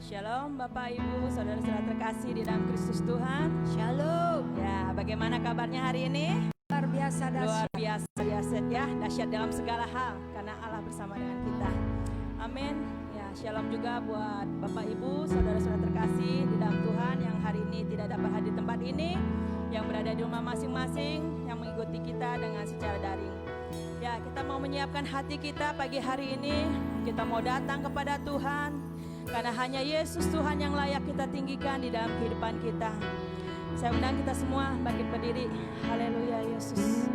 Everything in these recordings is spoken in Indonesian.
Shalom Bapak Ibu, saudara-saudara terkasih di dalam Kristus Tuhan. Shalom. Ya, bagaimana kabarnya hari ini? Luar biasa Luar dahsyat. biasa ya, dahsyat dalam segala hal karena Allah bersama dengan kita. Amin. Ya, shalom juga buat Bapak Ibu, saudara-saudara terkasih di dalam Tuhan yang hari ini tidak dapat hadir di tempat ini, yang berada di rumah masing-masing, yang mengikuti kita dengan secara daring. Ya, kita mau menyiapkan hati kita pagi hari ini. Kita mau datang kepada Tuhan. Karena hanya Yesus Tuhan yang layak kita tinggikan di dalam kehidupan kita. Saya undang kita semua bangkit berdiri. Haleluya Yesus.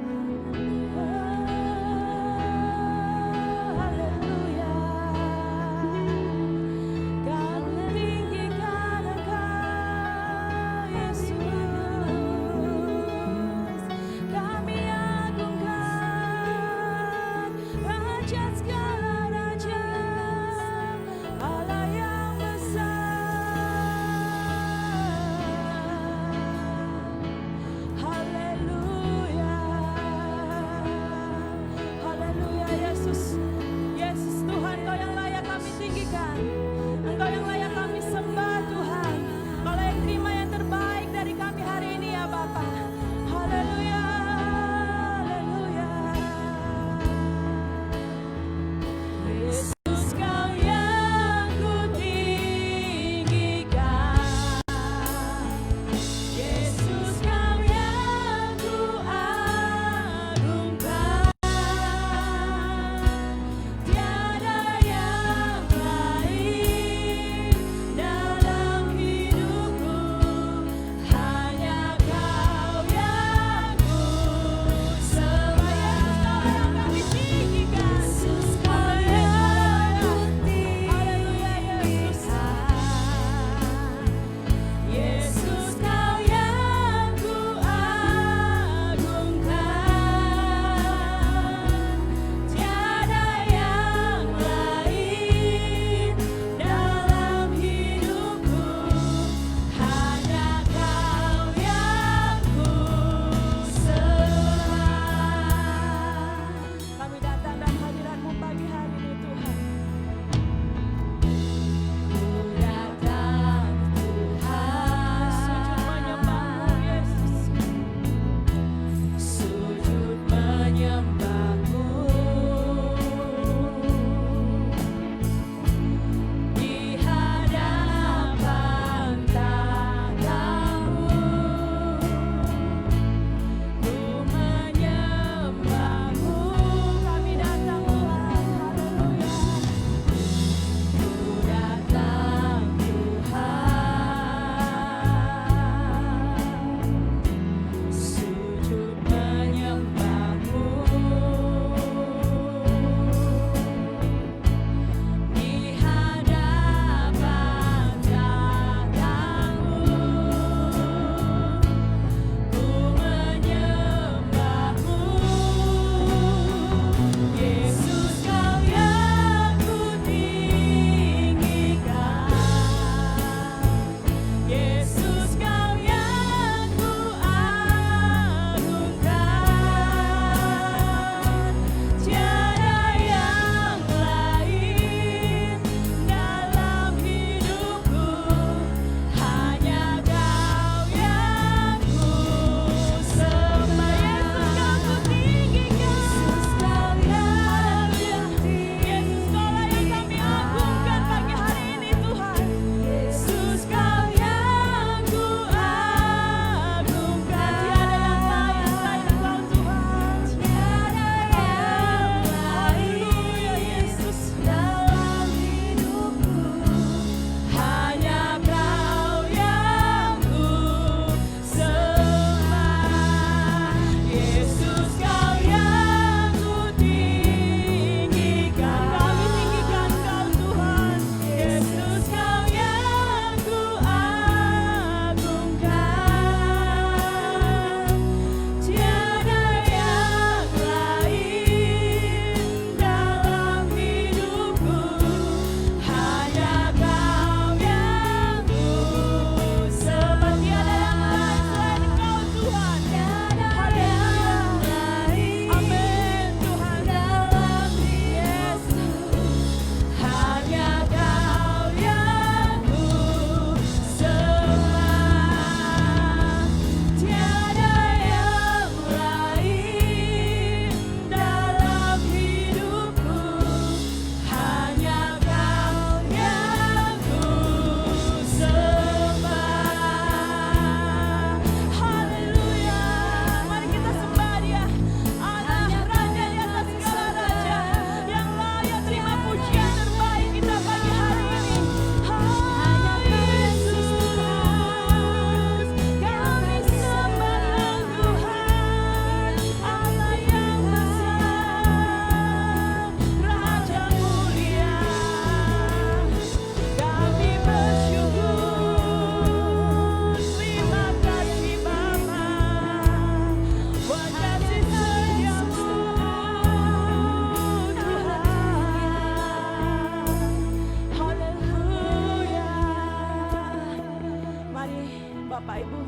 Bapak Ibu,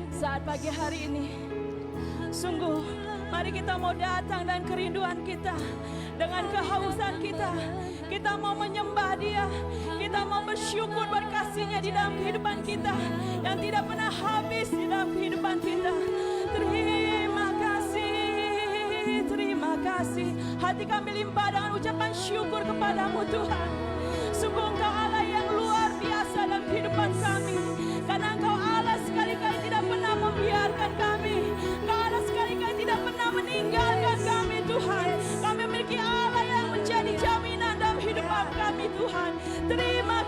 saat pagi hari ini, sungguh mari kita mau datang dan kerinduan kita, dengan kehausan kita, kita mau menyembah Dia, kita mau bersyukur berkasih-Nya di dalam kehidupan kita, yang tidak pernah habis di dalam kehidupan kita. Terima kasih, hati kami limpah dengan ucapan syukur kepadamu Tuhan. Sungguh Engkau Allah yang luar biasa dalam kehidupan kami, karena Engkau Allah sekali-kali tidak pernah membiarkan kami, Engkau Allah sekali-kali tidak pernah meninggalkan kami Tuhan. Kami memiliki Allah yang menjadi jaminan dalam hidup kami Tuhan. Terima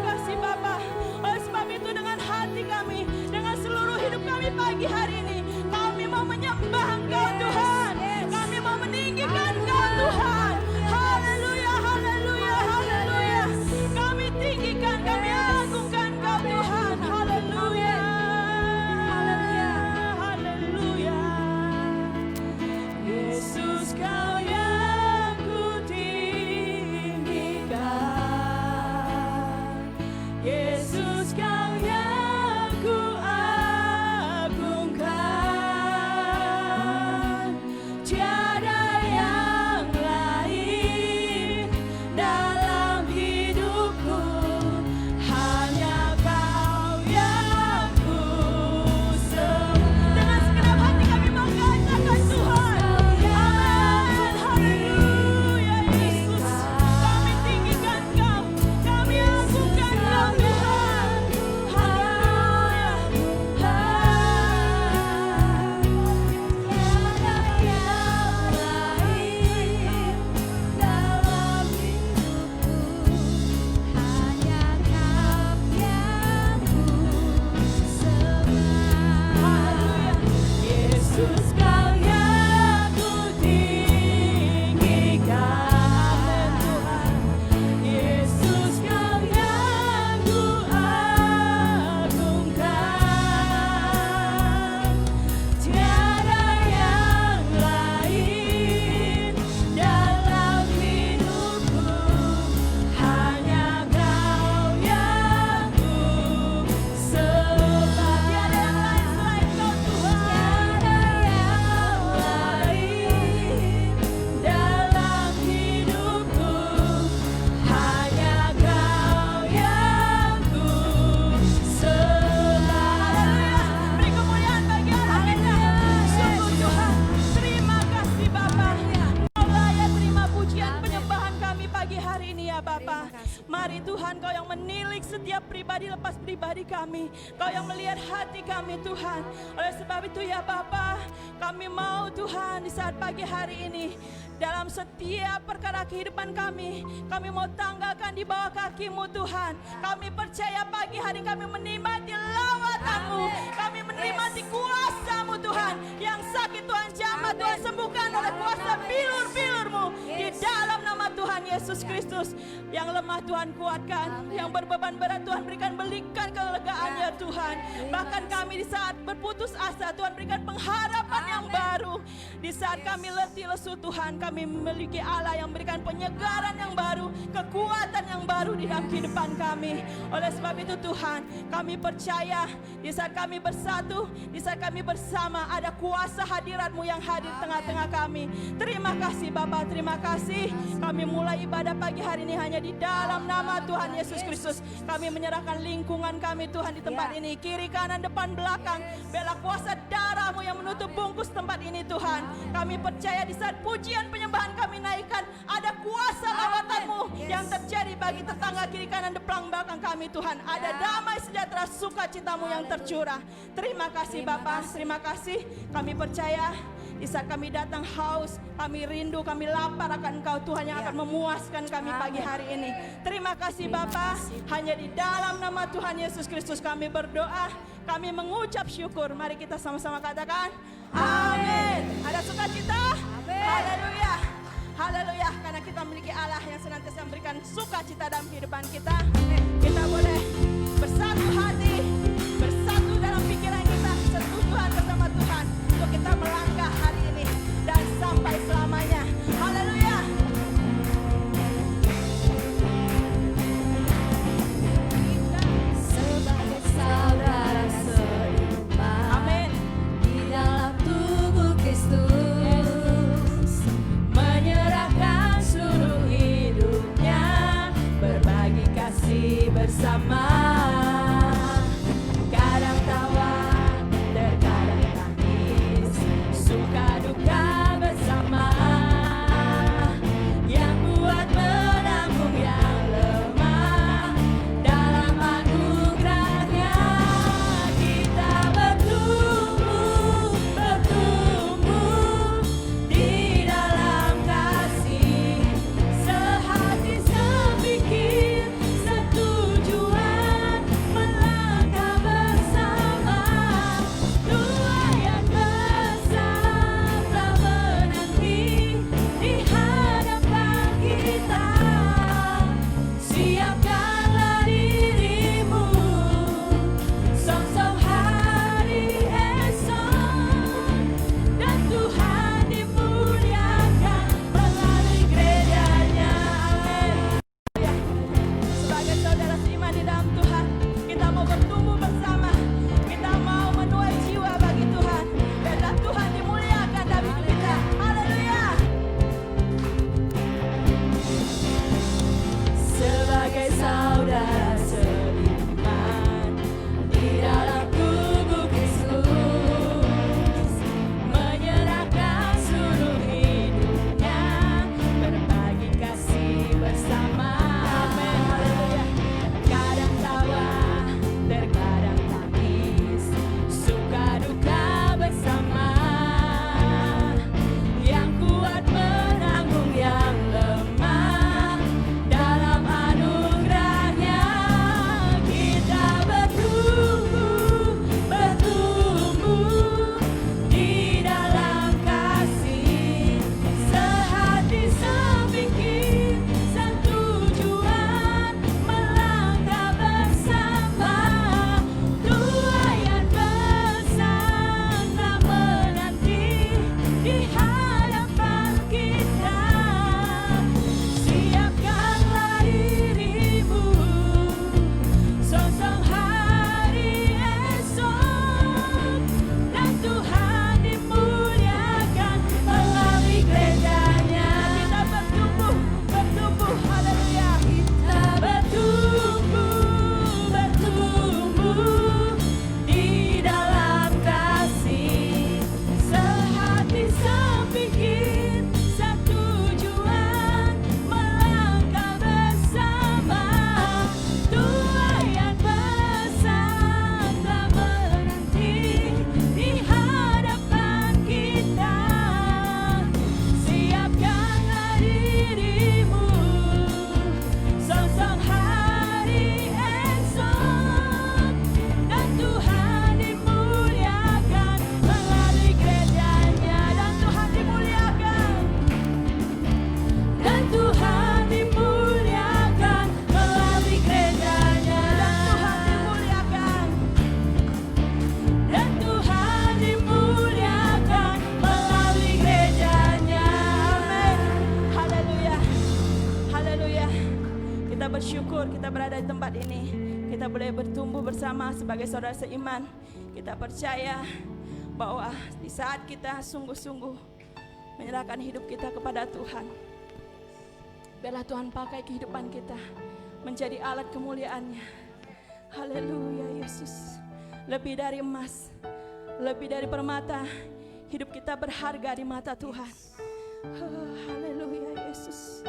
kasih Bapa. Oleh sebab itu dengan hati kami, dengan seluruh hidup kami pagi hari ini, kami mau menyembah Engkau Tuhan, kami mau meninggikan Engkau Tuhan. Haleluya, haleluya, haleluya. Kami tinggikan, kami agungkan Engkau Tuhan. Haleluya, haleluya, haleluya. Yesus Kau yang ku tinggikan, Yesus Kau yang ku agungkan. Tiada yang lain dalam hidupku, hanya Kau yang ku sembah. Dengan segenap hati kami mau katakan Tuhan, amin, haleluya. Yesus, kami tinggikan Kau, kami agungkan Kau Tuhan. Haleluya, Yesus Kau yang ku tinggikan Tuhan, Yesus Kau yang ku agungkan. Tiada yang lain dalam hidupku, hanya Kau yang ku sembah. Tiada yang lain selain Kau Tuhan, dalam hidupku, hanya Kau yang ku sembah. Beri kemuliaan bagi Allah kita. Sungguh Tuhan, terima kasih Bapa. Kau layak terima pujian penyembahan kami pagi hari ini ya Bapa. Mari Tuhan, Kau yang menilik setiap pribadi lepas pribadi kami, Kau yang melihat hati kami Tuhan. Oleh sebab itu ya Bapa, kami mau Tuhan di saat pagi hari ini, dalam setiap perkara kehidupan kami mau tanggalkan di bawah kaki-Mu Tuhan. Kami percaya pagi hari kami menikmati lawatan-Mu, kami menikmati kuasa-Mu Tuhan. Yang sakit Tuhan jamah, Tuhan sembuhkan oleh kuasa bilur-bilur-Mu di dalam nama Tuhan Yesus Kristus. Yang lemah Tuhan kuatkan, yang berbeban berat Tuhan berikan belikan kelegaan ya Tuhan. Bahkan kami di saat berputus asa Tuhan berikan pengharapan yang baru. Di saat kami letih lesu Tuhan, kami memiliki Allah yang memberikan penyegaran yang baru, kekuatan yang baru di dalam kehidupan kami. Oleh sebab itu Tuhan, kami percaya di saat kami bersatu, di saat kami bersama, ada kuasa hadirat-Mu yang hadir tengah-tengah kami. Terima kasih Bapa, terima kasih. Kami mulai ibadah pagi hari ini hanya di dalam nama Tuhan Yesus Kristus. Kami menyerahkan lingkungan kami Tuhan di tempat ini, kiri kanan depan belakang. Bela kuasa darah-Mu yang menutup bungkus tempat ini Tuhan. Kami percaya di saat pujian penyembahan kami naikkan, ada kuasa lawatan-Mu yang terjadi bagi tetangga kiri kanan depan belakang kami Tuhan. Ada damai sejahtera sukacita-Mu yang tercurah. Terima kasih Bapa, terima kasih. Kami percaya di saat kami datang haus, kami rindu, kami lapar akan Engkau Tuhan yang akan memuaskan kami pagi hari ini. Terima kasih Bapa, hanya di dalam nama Tuhan Yesus Kristus kami berdoa, kami mengucap syukur. Mari kita sama-sama katakan amin. Ada sukacita? Haleluya, haleluya. Karena kita memiliki Allah yang senantiasa memberikan sukacita dalam kehidupan kita. Kita boleh bersatu hati, bersatu dalam pikiran kita, setujuan bersama Tuhan untuk kita melangkah hari ini dan sampai selamanya. Haleluya. Sebagai tumbuh bersama sebagai saudara seiman. Kita percaya bahwa di saat kita sungguh-sungguh menyerahkan hidup kita kepada Tuhan, biarlah Tuhan pakai kehidupan kita menjadi alat kemuliaan-Nya. Haleluya Yesus. Lebih dari emas, lebih dari permata, hidup kita berharga di mata Tuhan. Haleluya Yesus.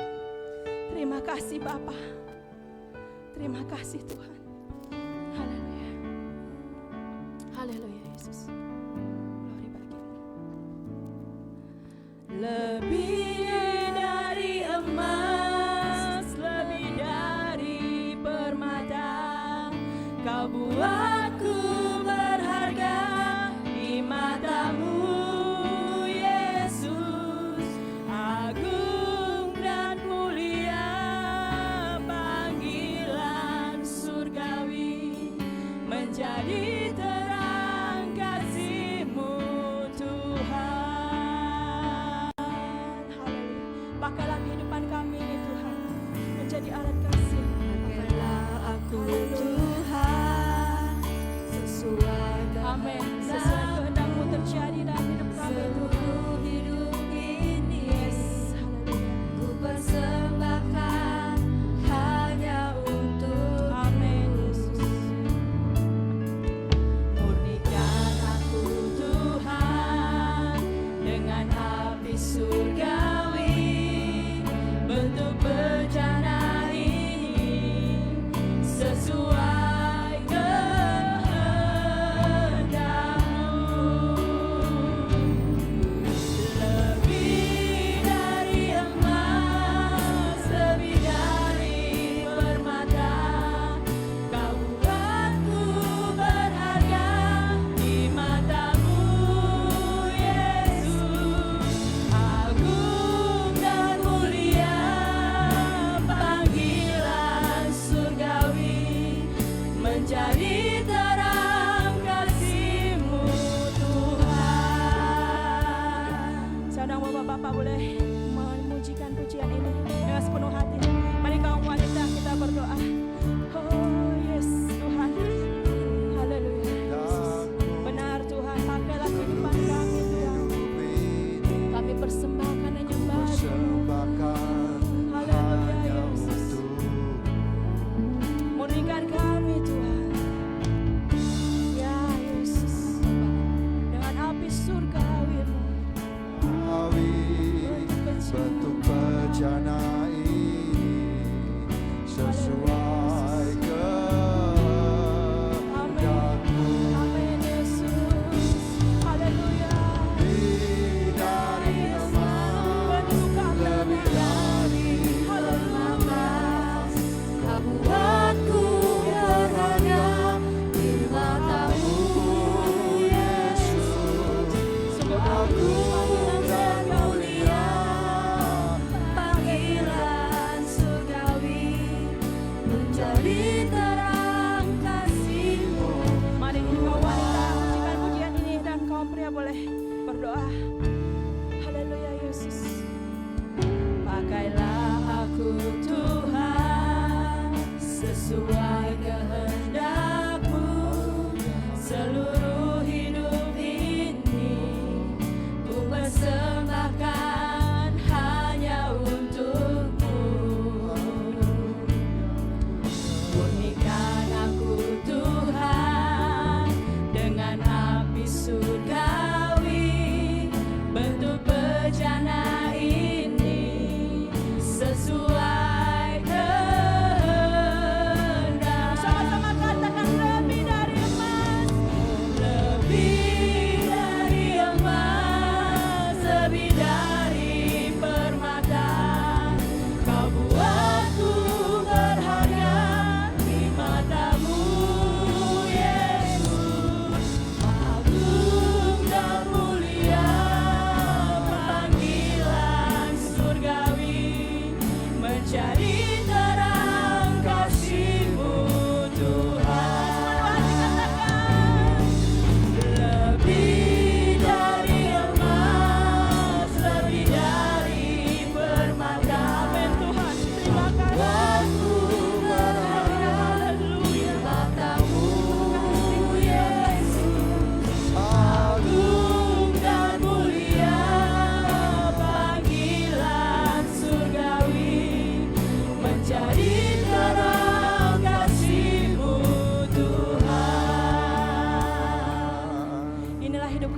Terima kasih Bapa. Terima kasih Tuhan. Haleluya. Haleluya Yesus. Glory bagimu. Lebih dari emas, lebih dari permata, Kau buatku berharga di matamu, Yesus. Agung dan mulia panggilan surgawi, menjadi terang kasih-Mu Tuhan. Haleluya. Pakailah kehidupan kami ini Tuhan menjadi alat kasih. Pakailah aku Tuhan sesuai Amin. Sesuai kehendak-Mu terjadi dalam hidup kami Tuhan. Hidup ini Yes, haleluya. ku persembahkan hanya untuk Amin Yesus. murnikan aku Tuhan dengan api surgawi, bentuk bejana ini sesuai kehendak-Mu. Lebih dari emas, lebih dari permata, Kau buatku berharga di mata-Mu, Yesus. Agung dan mulia panggilan surgawi, menjadi terang kasih-Mu Tuhan. Saya undang Bapak-bapak boleh memujikan pujian ini dengan sepenuh hati. Mari kaum wanita kita berdoa. Oh yes Tuhan. Haleluya. Benar Tuhan, pakailah kehidupan kami Tuhan. Kami persembahkan dan nyembah. Haleluya Yesus. Murnikan kami Tuhan. Ya Yesus. Dengan api surgawi-Mu. Bentuk bejana ini sesuai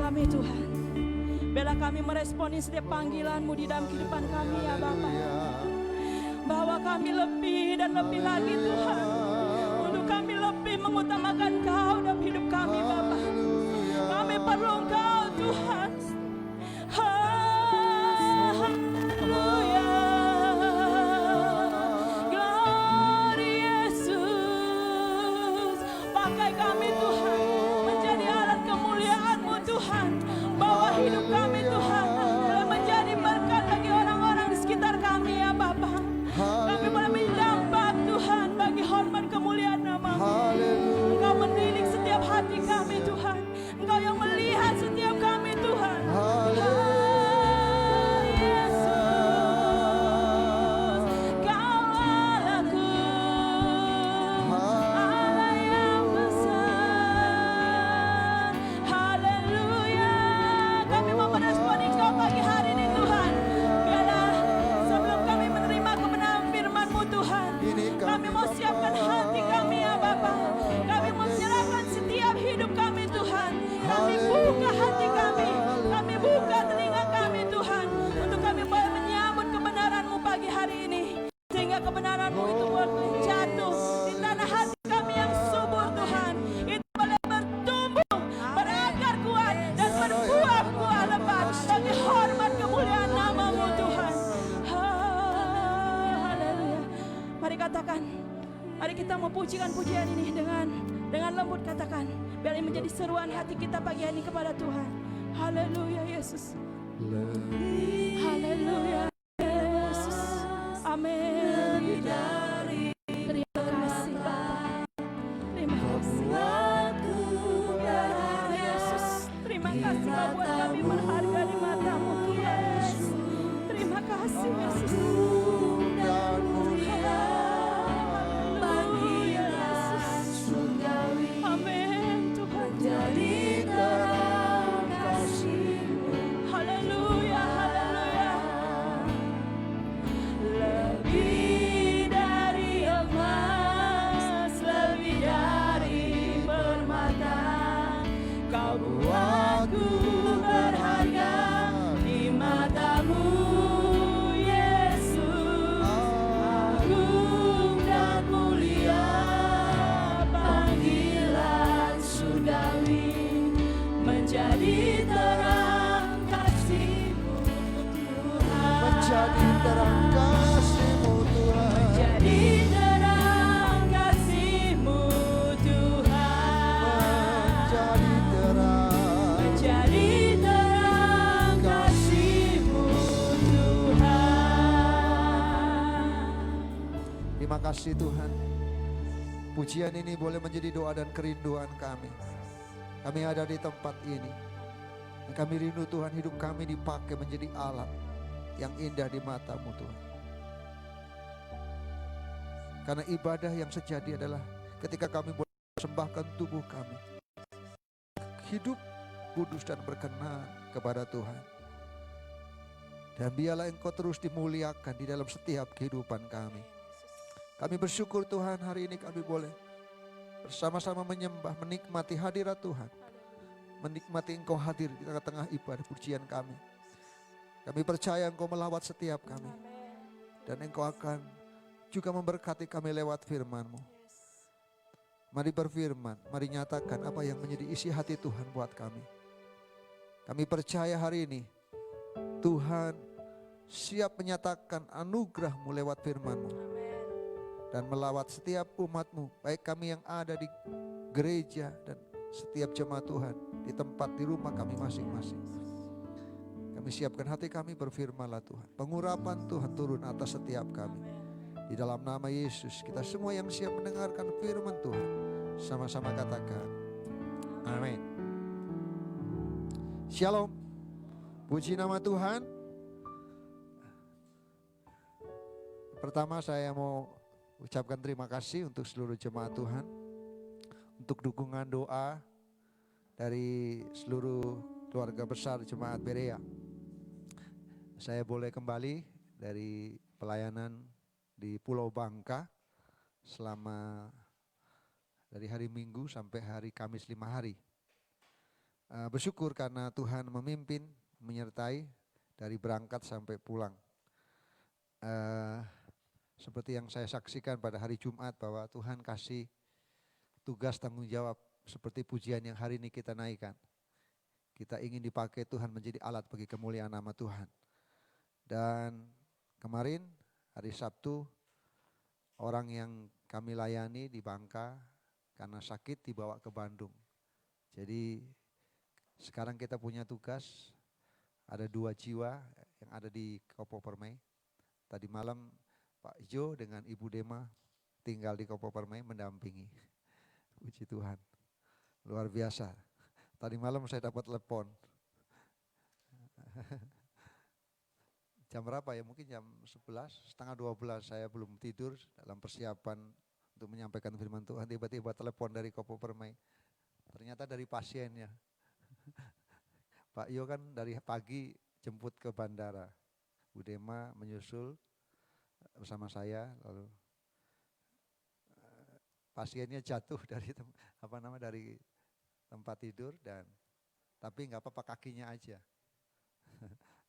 kami Tuhan. Biarlah kami meresponi setiap panggilan-Mu di dalam kehidupan kami ya Bapa. Bahwa kami lebih dan lebih lagi Tuhan. Untuk kami lebih mengutamakan Kau dalam hidup kami Bapa. Kami perlu Engkau Tuhan. Haleluya. Glory Yesus. Pakai kami Tuhan menjadi alat kemuliaan-Mu Tuhan. Bawa hidup kami Tuhan boleh menjadi berkat bagi orang-orang di sekitar kami ya Bapa. Kami boleh mendampak Tuhan bagi hormat kemuliaan nama-Mu. Engkau mendidik setiap hati kami Tuhan. Engkau yang melihat setiap kami Tuhan. Kami mau siapkan hati kami ya Bapa. Kami mau serahkan setiap hidup kami Tuhan. Kami buka hati kami. Kami buka telinga kami Tuhan. Untuk kami boleh menyambut kebenaran-Mu pagi hari ini. Sehingga kebenaran-Mu itu boleh jatuh di tanah hati kami yang subur Tuhan. Itu boleh bertumbuh, berakar kuat dan berbuah-buah lebat bagi hormat kemuliaan nama-Mu Tuhan. Haleluya. Mari katakan, mari kita mau pujikan pujian ini dengan lembut katakan, biar ini menjadi seruan hati kita pagi hari ini kepada Tuhan. Haleluya Yesus. Haleluya Yesus. Amin. Terima kasih Bapa. Terima kasih Yesus. Terima kasih Kau buat kami berharga di mata-Mu Tuhan. Terima kasih Yesus. Amin Tuhan. Jadi terang kasih-Mu. Haleluya, haleluya. Lebih dari emas, lebih dari permata, Kau buatku berharga di mata-Mu Yesus. Agung dan mulia panggilan surgawi, menjadi terang kasih-Mu Tuhan. Menjadi terang kasih-Mu Tuhan. Menjadi terang kasih-Mu Tuhan. Menjadi terang. Menjadi terang kasih-Mu Tuhan. Terima kasih Tuhan. Pujian ini boleh menjadi doa dan kerinduan kami. Kami ada di tempat ini. Dan kami rindu Tuhan, hidup kami dipakai menjadi alat yang indah di mata-Mu Tuhan. Karena ibadah yang sejati adalah ketika kami boleh persembahkan tubuh kami, hidup kudus dan berkenan kepada Tuhan. Dan biarlah Engkau terus dimuliakan di dalam setiap kehidupan kami. Kami bersyukur Tuhan, hari ini kami boleh bersama-sama menyembah, menikmati hadirat Tuhan. Menikmati Engkau hadir di tengah-tengah ibadah pujian kami. Kami percaya Engkau melawat setiap kami. Dan Engkau akan juga memberkati kami lewat firman-Mu. Mari berfirman, mari nyatakan apa yang menjadi isi hati Tuhan buat kami. Kami percaya hari ini Tuhan siap menyatakan anugerah-Mu lewat firman-Mu. Dan melawat setiap umat-Mu, baik kami yang ada di gereja dan setiap jemaat Tuhan di tempat di rumah kami masing-masing. Kami siapkan hati kami, berfirmanlah Tuhan. Pengurapan Tuhan turun atas setiap kami. Di dalam nama Yesus, kita semua yang siap mendengarkan firman Tuhan, sama-sama katakan amin. Shalom. Puji nama Tuhan. Pertama saya mau ucapkan terima kasih untuk seluruh jemaat Tuhan, untuk dukungan doa dari seluruh keluarga besar jemaat Berea. Saya boleh kembali dari pelayanan di Pulau Bangka selama dari hari Minggu sampai hari Kamis 5 hari. bersyukur karena Tuhan memimpin, menyertai dari berangkat sampai pulang. Seperti yang saya saksikan pada hari Jumat bahwa Tuhan kasih tugas tanggung jawab seperti pujian yang hari ini kita naikkan. Kita ingin dipakai Tuhan menjadi alat bagi kemuliaan nama Tuhan. Dan kemarin hari Sabtu orang yang kami layani di Bangka karena sakit dibawa ke Bandung. Jadi sekarang kita punya tugas, ada 2 jiwa yang ada di Kopo Permai. Tadi malam Pak Jo dengan Ibu Dema tinggal di Kopo Permai mendampingi. Puji Tuhan, luar biasa. Tadi malam saya dapat telepon. Jam berapa ya? Mungkin jam 11, setengah 12 saya belum tidur dalam persiapan untuk menyampaikan firman Tuhan. Tiba-tiba telepon dari Kopo Permai. Ternyata dari pasiennya. Pak Yo kan dari pagi jemput ke bandara. Bu Dema menyusul bersama saya, lalu pasiennya jatuh dari dari tempat tidur tapi nggak apa-apa, kakinya aja.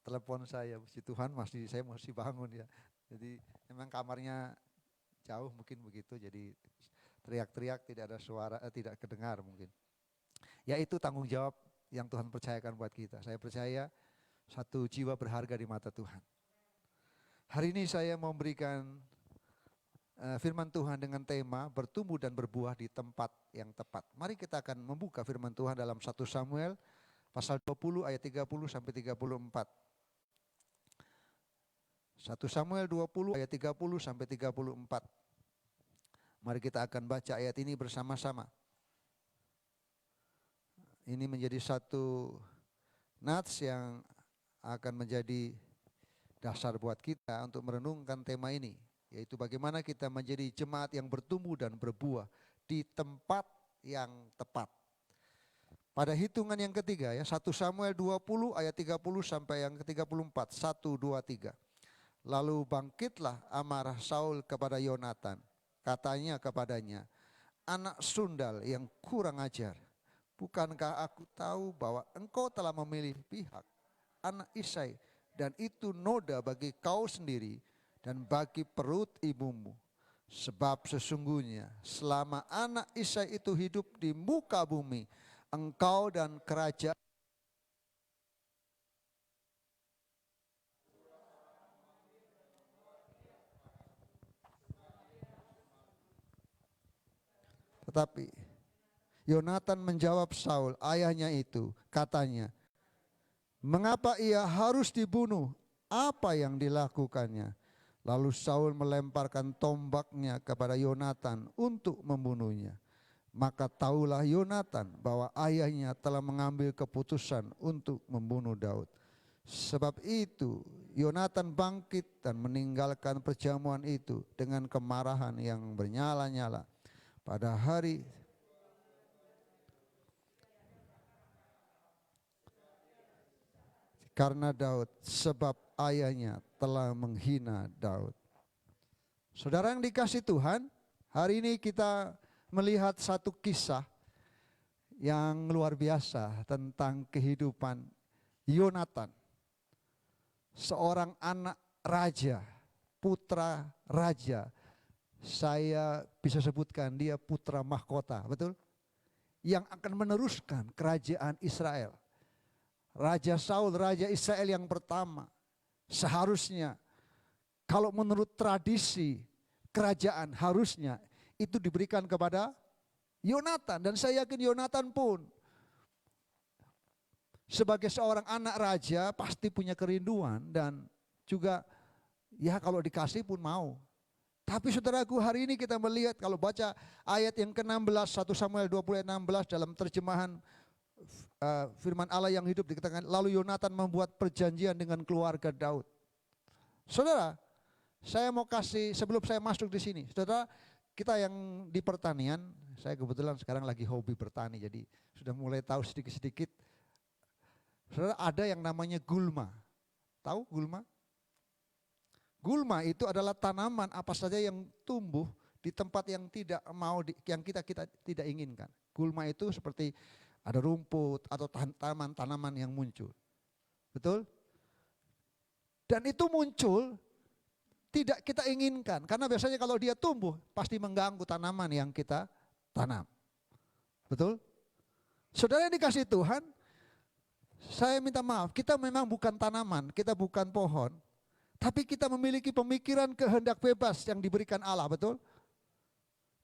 Telepon saya, puji Tuhan saya masih bangun ya. Jadi memang kamarnya jauh mungkin begitu, jadi teriak-teriak tidak ada suara, tidak kedengar mungkin. Ya itu tanggung jawab yang Tuhan percayakan buat kita. Saya percaya 1 jiwa berharga di mata Tuhan. Hari ini saya mau memberikan firman Tuhan dengan tema bertumbuh dan berbuah di tempat yang tepat. Mari kita akan membuka firman Tuhan dalam 1 Samuel pasal 20 ayat 30 sampai 34. 1 Samuel 20 ayat 30 sampai 34. Mari kita akan baca ayat ini bersama-sama. Ini menjadi satu nats yang akan menjadi dasar buat kita untuk merenungkan tema ini, yaitu bagaimana kita menjadi jemaat yang bertumbuh dan berbuah di tempat yang tepat. Pada hitungan yang ketiga ya, 1 Samuel 20 ayat 30 sampai yang ke-34. 1, 2, 3. Lalu bangkitlah amarah Saul kepada Yonatan. Katanya kepadanya, anak sundal yang kurang ajar, bukankah aku tahu bahwa engkau telah memilih pihak anak Isai, dan itu noda bagi kau sendiri dan bagi perut ibumu. Sebab sesungguhnya selama anak Isai itu hidup di muka bumi, engkau dan kerajaan Tetapi Yonatan menjawab Saul, ayahnya itu, katanya, mengapa ia harus dibunuh? Apa yang dilakukannya? Lalu Saul melemparkan tombaknya kepada Yonatan untuk membunuhnya. Maka tahulah Yonatan bahwa ayahnya telah mengambil keputusan untuk membunuh Daud. Sebab itu Yonatan bangkit dan meninggalkan perjamuan itu dengan kemarahan yang bernyala-nyala. Pada hari karena Daud, sebab ayahnya telah menghina Daud. Saudara yang dikasih Tuhan, hari ini kita melihat satu kisah yang luar biasa tentang kehidupan Yonatan. Seorang anak raja, putra raja. Saya bisa sebutkan dia putra mahkota, betul? Yang akan meneruskan kerajaan Israel. Raja Saul, raja Israel yang pertama. Seharusnya kalau menurut tradisi kerajaan harusnya itu diberikan kepada Yonatan. Dan saya yakin Yonatan pun sebagai seorang anak raja pasti punya kerinduan dan juga ya kalau dikasih pun mau. Tapi saudaraku, hari ini kita melihat kalau baca ayat yang ke-16, 1 Samuel 20 ayat 16 dalam terjemahan firman Allah yang hidup dikatakan, lalu Yonatan membuat perjanjian dengan keluarga Daud. Saudara, saya mau kasih sebelum saya masuk di sini, saudara, kita yang di pertanian, saya kebetulan sekarang lagi hobi bertani, jadi sudah mulai tahu sedikit-sedikit. Saudara, ada yang namanya gulma. Tahu gulma? Gulma itu adalah tanaman apa saja yang tumbuh di tempat yang tidak mau yang kita tidak inginkan. Gulma itu seperti Ada rumput atau tanaman yang muncul. Betul? Dan itu muncul tidak kita inginkan. Karena biasanya kalau dia tumbuh pasti mengganggu tanaman yang kita tanam. Betul? Saudara yang dikasih Tuhan, saya minta maaf, kita memang bukan tanaman, kita bukan pohon. Tapi kita memiliki pemikiran kehendak bebas yang diberikan Allah, betul?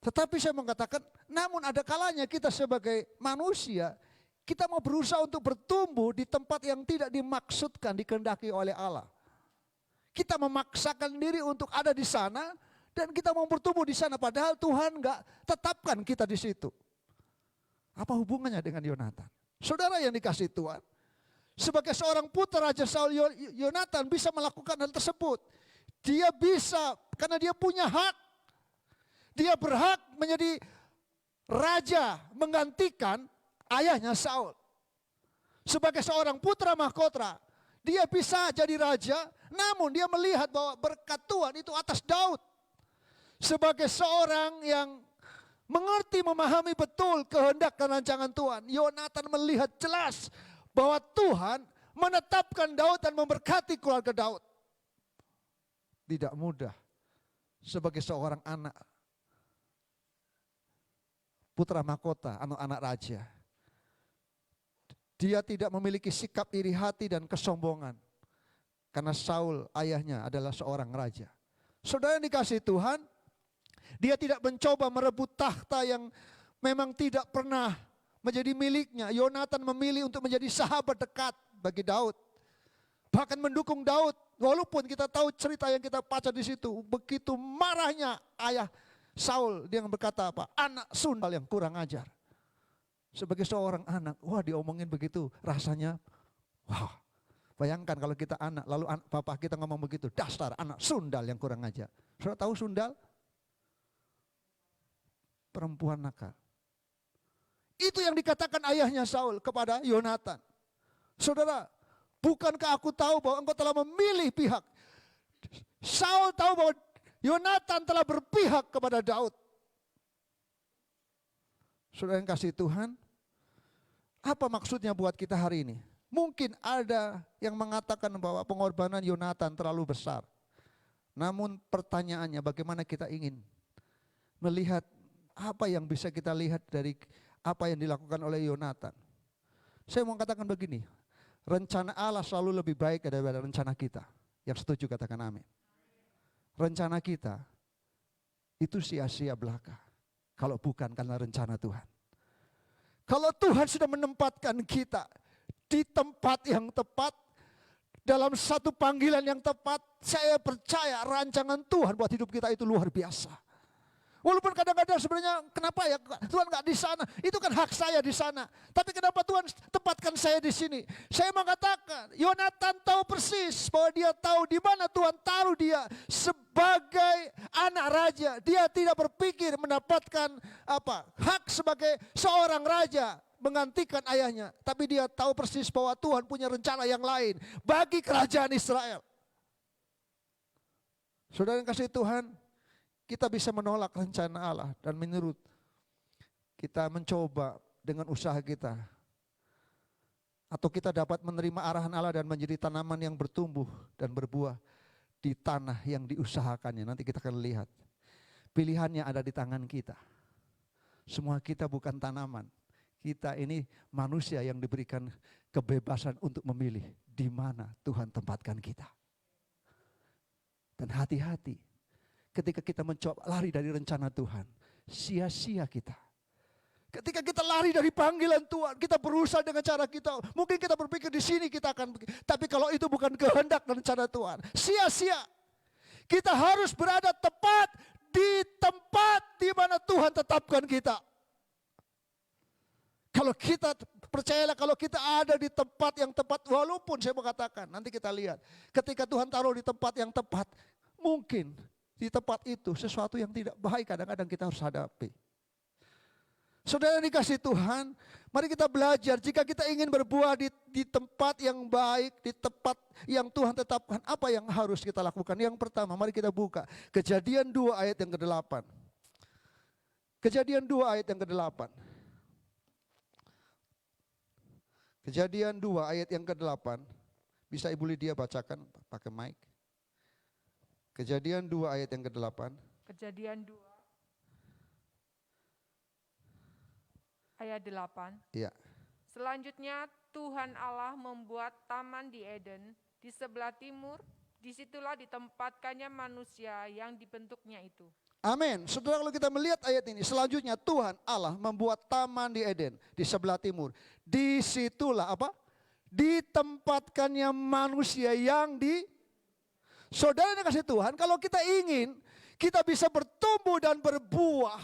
Tetapi saya mengatakan, namun ada kalanya kita sebagai manusia, kita mau berusaha untuk bertumbuh di tempat yang tidak dimaksudkan, dikehendaki oleh Allah. Kita memaksakan diri untuk ada di sana, dan kita mau bertumbuh di sana, padahal Tuhan enggak tetapkan kita di situ. Apa hubungannya dengan Yonatan? Saudara yang dikasih Tuhan, sebagai seorang putra Raja Saul, Yonatan bisa melakukan hal tersebut. Dia bisa, karena dia punya hak. Dia berhak menjadi raja menggantikan ayahnya Saul. Sebagai seorang putra mahkota, dia bisa jadi raja, namun dia melihat bahwa berkat Tuhan itu atas Daud. Sebagai seorang yang mengerti, memahami betul kehendak dan rancangan Tuhan, Yonatan melihat jelas bahwa Tuhan menetapkan Daud dan memberkati keluarga Daud. Tidak mudah sebagai seorang anak putra mahkota, anak raja. Dia tidak memiliki sikap iri hati dan kesombongan. Karena Saul ayahnya adalah seorang raja. Saudara yang dikasih Tuhan, dia tidak mencoba merebut tahta yang memang tidak pernah menjadi miliknya. Yonatan memilih untuk menjadi sahabat dekat bagi Daud. Bahkan mendukung Daud. Walaupun kita tahu cerita yang kita baca di situ, begitu marahnya ayah Saul, dia berkata apa? Anak sundal yang kurang ajar. Sebagai seorang anak, wah diomongin begitu, rasanya wah. Bayangkan kalau kita anak, lalu bapak kita ngomong begitu, dasar anak sundal yang kurang ajar. Saudara tahu sundal? Perempuan nakal. Itu yang dikatakan ayahnya Saul kepada Yonatan. Saudara, bukankah aku tahu bahwa engkau telah memilih pihak? Saul tahu bahwa Yonatan telah berpihak kepada Daud. Saudara yang kasih Tuhan, apa maksudnya buat kita hari ini? Mungkin ada yang mengatakan bahwa pengorbanan Yonatan terlalu besar. Namun pertanyaannya, bagaimana kita ingin melihat apa yang bisa kita lihat dari apa yang dilakukan oleh Yonatan? Saya mau katakan begini, rencana Allah selalu lebih baik daripada rencana kita. Yang setuju katakan amin. Rencana kita itu sia-sia belaka kalau bukan karena rencana Tuhan. Kalau Tuhan sudah menempatkan kita di tempat yang tepat, dalam satu panggilan yang tepat, saya percaya rancangan Tuhan buat hidup kita itu luar biasa. Walaupun kadang-kadang sebenarnya kenapa ya Tuhan nggak di sana? Itu kan hak saya di sana. Tapi kenapa Tuhan tempatkan saya di sini? Saya mengatakan, Yonatan tahu persis bahwa dia tahu di mana Tuhan taruh dia sebagai anak raja. Dia tidak berpikir mendapatkan hak sebagai seorang raja menggantikan ayahnya. Tapi dia tahu persis bahwa Tuhan punya rencana yang lain bagi kerajaan Israel. Saudara yang kasih Tuhan, kita bisa menolak rencana Allah dan menurut kita mencoba dengan usaha kita. Atau kita dapat menerima arahan Allah dan menjadi tanaman yang bertumbuh dan berbuah di tanah yang diusahakannya. Nanti kita akan lihat. Pilihannya ada di tangan kita. Semua kita bukan tanaman. Kita ini manusia yang diberikan kebebasan untuk memilih di mana Tuhan tempatkan kita. Dan hati-hati. Ketika kita mencoba lari dari rencana Tuhan, sia-sia kita. Ketika kita lari dari panggilan Tuhan, kita berusaha dengan cara kita. Mungkin kita berpikir di sini kita akan, tapi kalau itu bukan kehendak dan rencana Tuhan, sia-sia. Kita harus berada tepat di tempat di mana Tuhan tetapkan kita. Kalau kita percayalah, kalau kita ada di tempat yang tepat, walaupun saya mau katakan, nanti kita lihat, ketika Tuhan taruh di tempat yang tepat, mungkin di tempat itu sesuatu yang tidak baik kadang-kadang kita harus hadapi. Saudara yang dikasih Tuhan, mari kita belajar jika kita ingin berbuah di tempat yang baik, di tempat yang Tuhan tetapkan, apa yang harus kita lakukan? Yang pertama, mari kita buka Kejadian 2 ayat yang ke-8. Kejadian 2 ayat yang ke-8. Kejadian 2 ayat yang ke-8. Bisa Ibu Lydia bacakan pakai mic. Kejadian 2 ayat yang ke-8. Kejadian 2 ayat 8. Iya. Selanjutnya Tuhan Allah membuat taman di Eden di sebelah timur, disitulah ditempatkannya manusia yang dibentuknya itu. Amin. Saudara, kalau kita melihat ayat ini, selanjutnya Tuhan Allah membuat taman di Eden di sebelah timur. Disitulah apa? Ditempatkannya manusia yang di. Saudara yang kasih Tuhan, kalau kita ingin kita bisa bertumbuh dan berbuah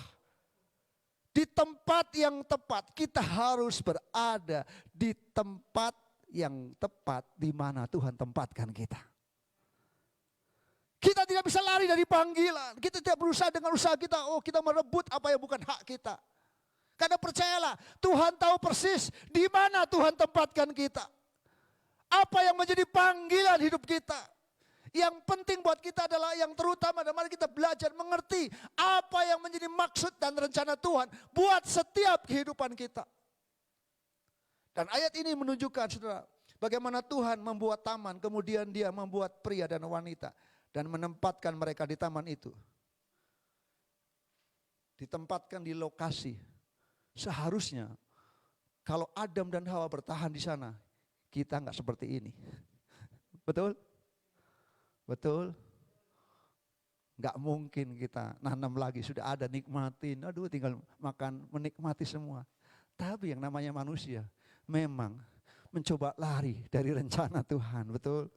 di tempat yang tepat, kita harus berada di tempat yang tepat di mana Tuhan tempatkan kita. Kita tidak bisa lari dari panggilan. Kita tidak berusaha dengan usaha kita. Oh, kita merebut apa yang bukan hak kita. Karena percayalah, Tuhan tahu persis di mana Tuhan tempatkan kita. Apa yang menjadi panggilan hidup kita. Yang penting buat kita adalah yang terutama, dan mari kita belajar mengerti apa yang menjadi maksud dan rencana Tuhan buat setiap kehidupan kita. Dan ayat ini menunjukkan, saudara, bagaimana Tuhan membuat taman, kemudian Dia membuat pria dan wanita dan menempatkan mereka di taman itu. Ditempatkan di lokasi. Seharusnya kalau Adam dan Hawa bertahan di sana, kita enggak seperti ini. Betul? Betul? Enggak mungkin kita nanam lagi, sudah ada, nikmatin. Aduh, tinggal makan, menikmati semua. Tapi yang namanya manusia memang mencoba lari dari rencana Tuhan, betul?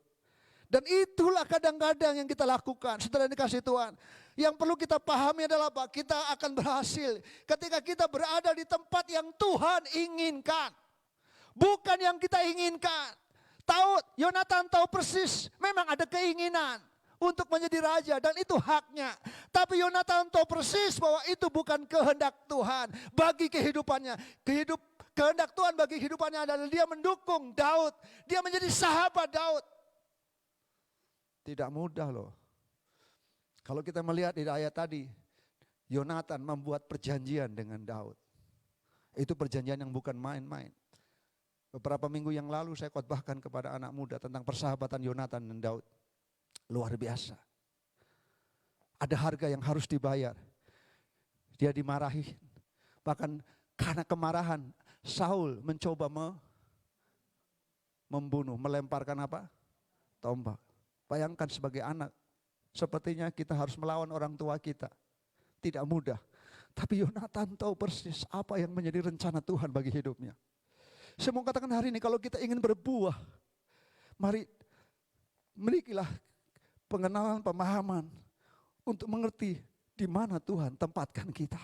Dan itulah kadang-kadang yang kita lakukan, saudara yang dikasih Tuhan. Yang perlu kita pahami adalah apa? Kita akan berhasil ketika kita berada di tempat yang Tuhan inginkan. Bukan yang kita inginkan. Yonatan tahu persis, memang ada keinginan untuk menjadi raja dan itu haknya. Tapi Yonatan tahu persis bahwa itu bukan kehendak Tuhan bagi kehidupannya. Kehendak Tuhan bagi kehidupannya adalah dia mendukung Daud. Dia menjadi sahabat Daud. Tidak mudah loh. Kalau kita melihat di ayat tadi, Yonatan membuat perjanjian dengan Daud. Itu perjanjian yang bukan main-main. Beberapa minggu yang lalu saya khotbahkan kepada anak muda tentang persahabatan Yonatan dan Daud. Luar biasa. Ada harga yang harus dibayar. Dia dimarahi. Bahkan karena kemarahan, Saul mencoba membunuh, melemparkan apa? Tombak. Bayangkan sebagai anak, sepertinya kita harus melawan orang tua kita. Tidak mudah. Tapi Yonatan tahu persis apa yang menjadi rencana Tuhan bagi hidupnya. Saya mau katakan hari ini, kalau kita ingin berbuah, mari milikilah pengenalan, pemahaman untuk mengerti di mana Tuhan tempatkan kita.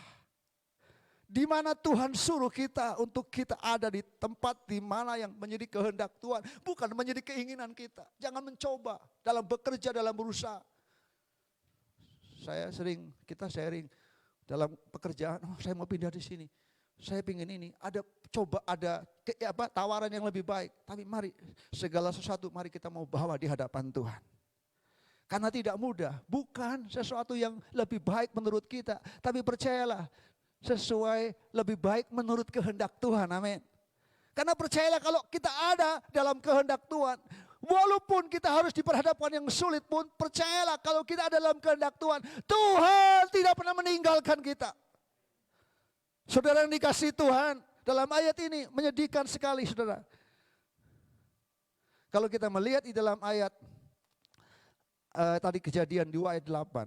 Di mana Tuhan suruh kita untuk kita ada di tempat di mana yang menjadi kehendak Tuhan, bukan menjadi keinginan kita. Jangan mencoba dalam bekerja, dalam berusaha. Kita sharing dalam pekerjaan, oh saya mau pindah di sini. Saya pingin ini, ada tawaran yang lebih baik. Tapi mari segala sesuatu mari kita mau bawa di hadapan Tuhan. Karena tidak mudah, bukan sesuatu yang lebih baik menurut kita. Tapi percayalah, sesuai lebih baik menurut kehendak Tuhan, amin. Karena percayalah kalau kita ada dalam kehendak Tuhan, walaupun kita harus diperhadapkan yang sulit pun, percayalah kalau kita ada dalam kehendak Tuhan, Tuhan tidak pernah meninggalkan kita. Saudara yang dikasih Tuhan, dalam ayat ini menyedihkan sekali, saudara. Kalau kita melihat di dalam ayat tadi Kejadian 2 ayat 8,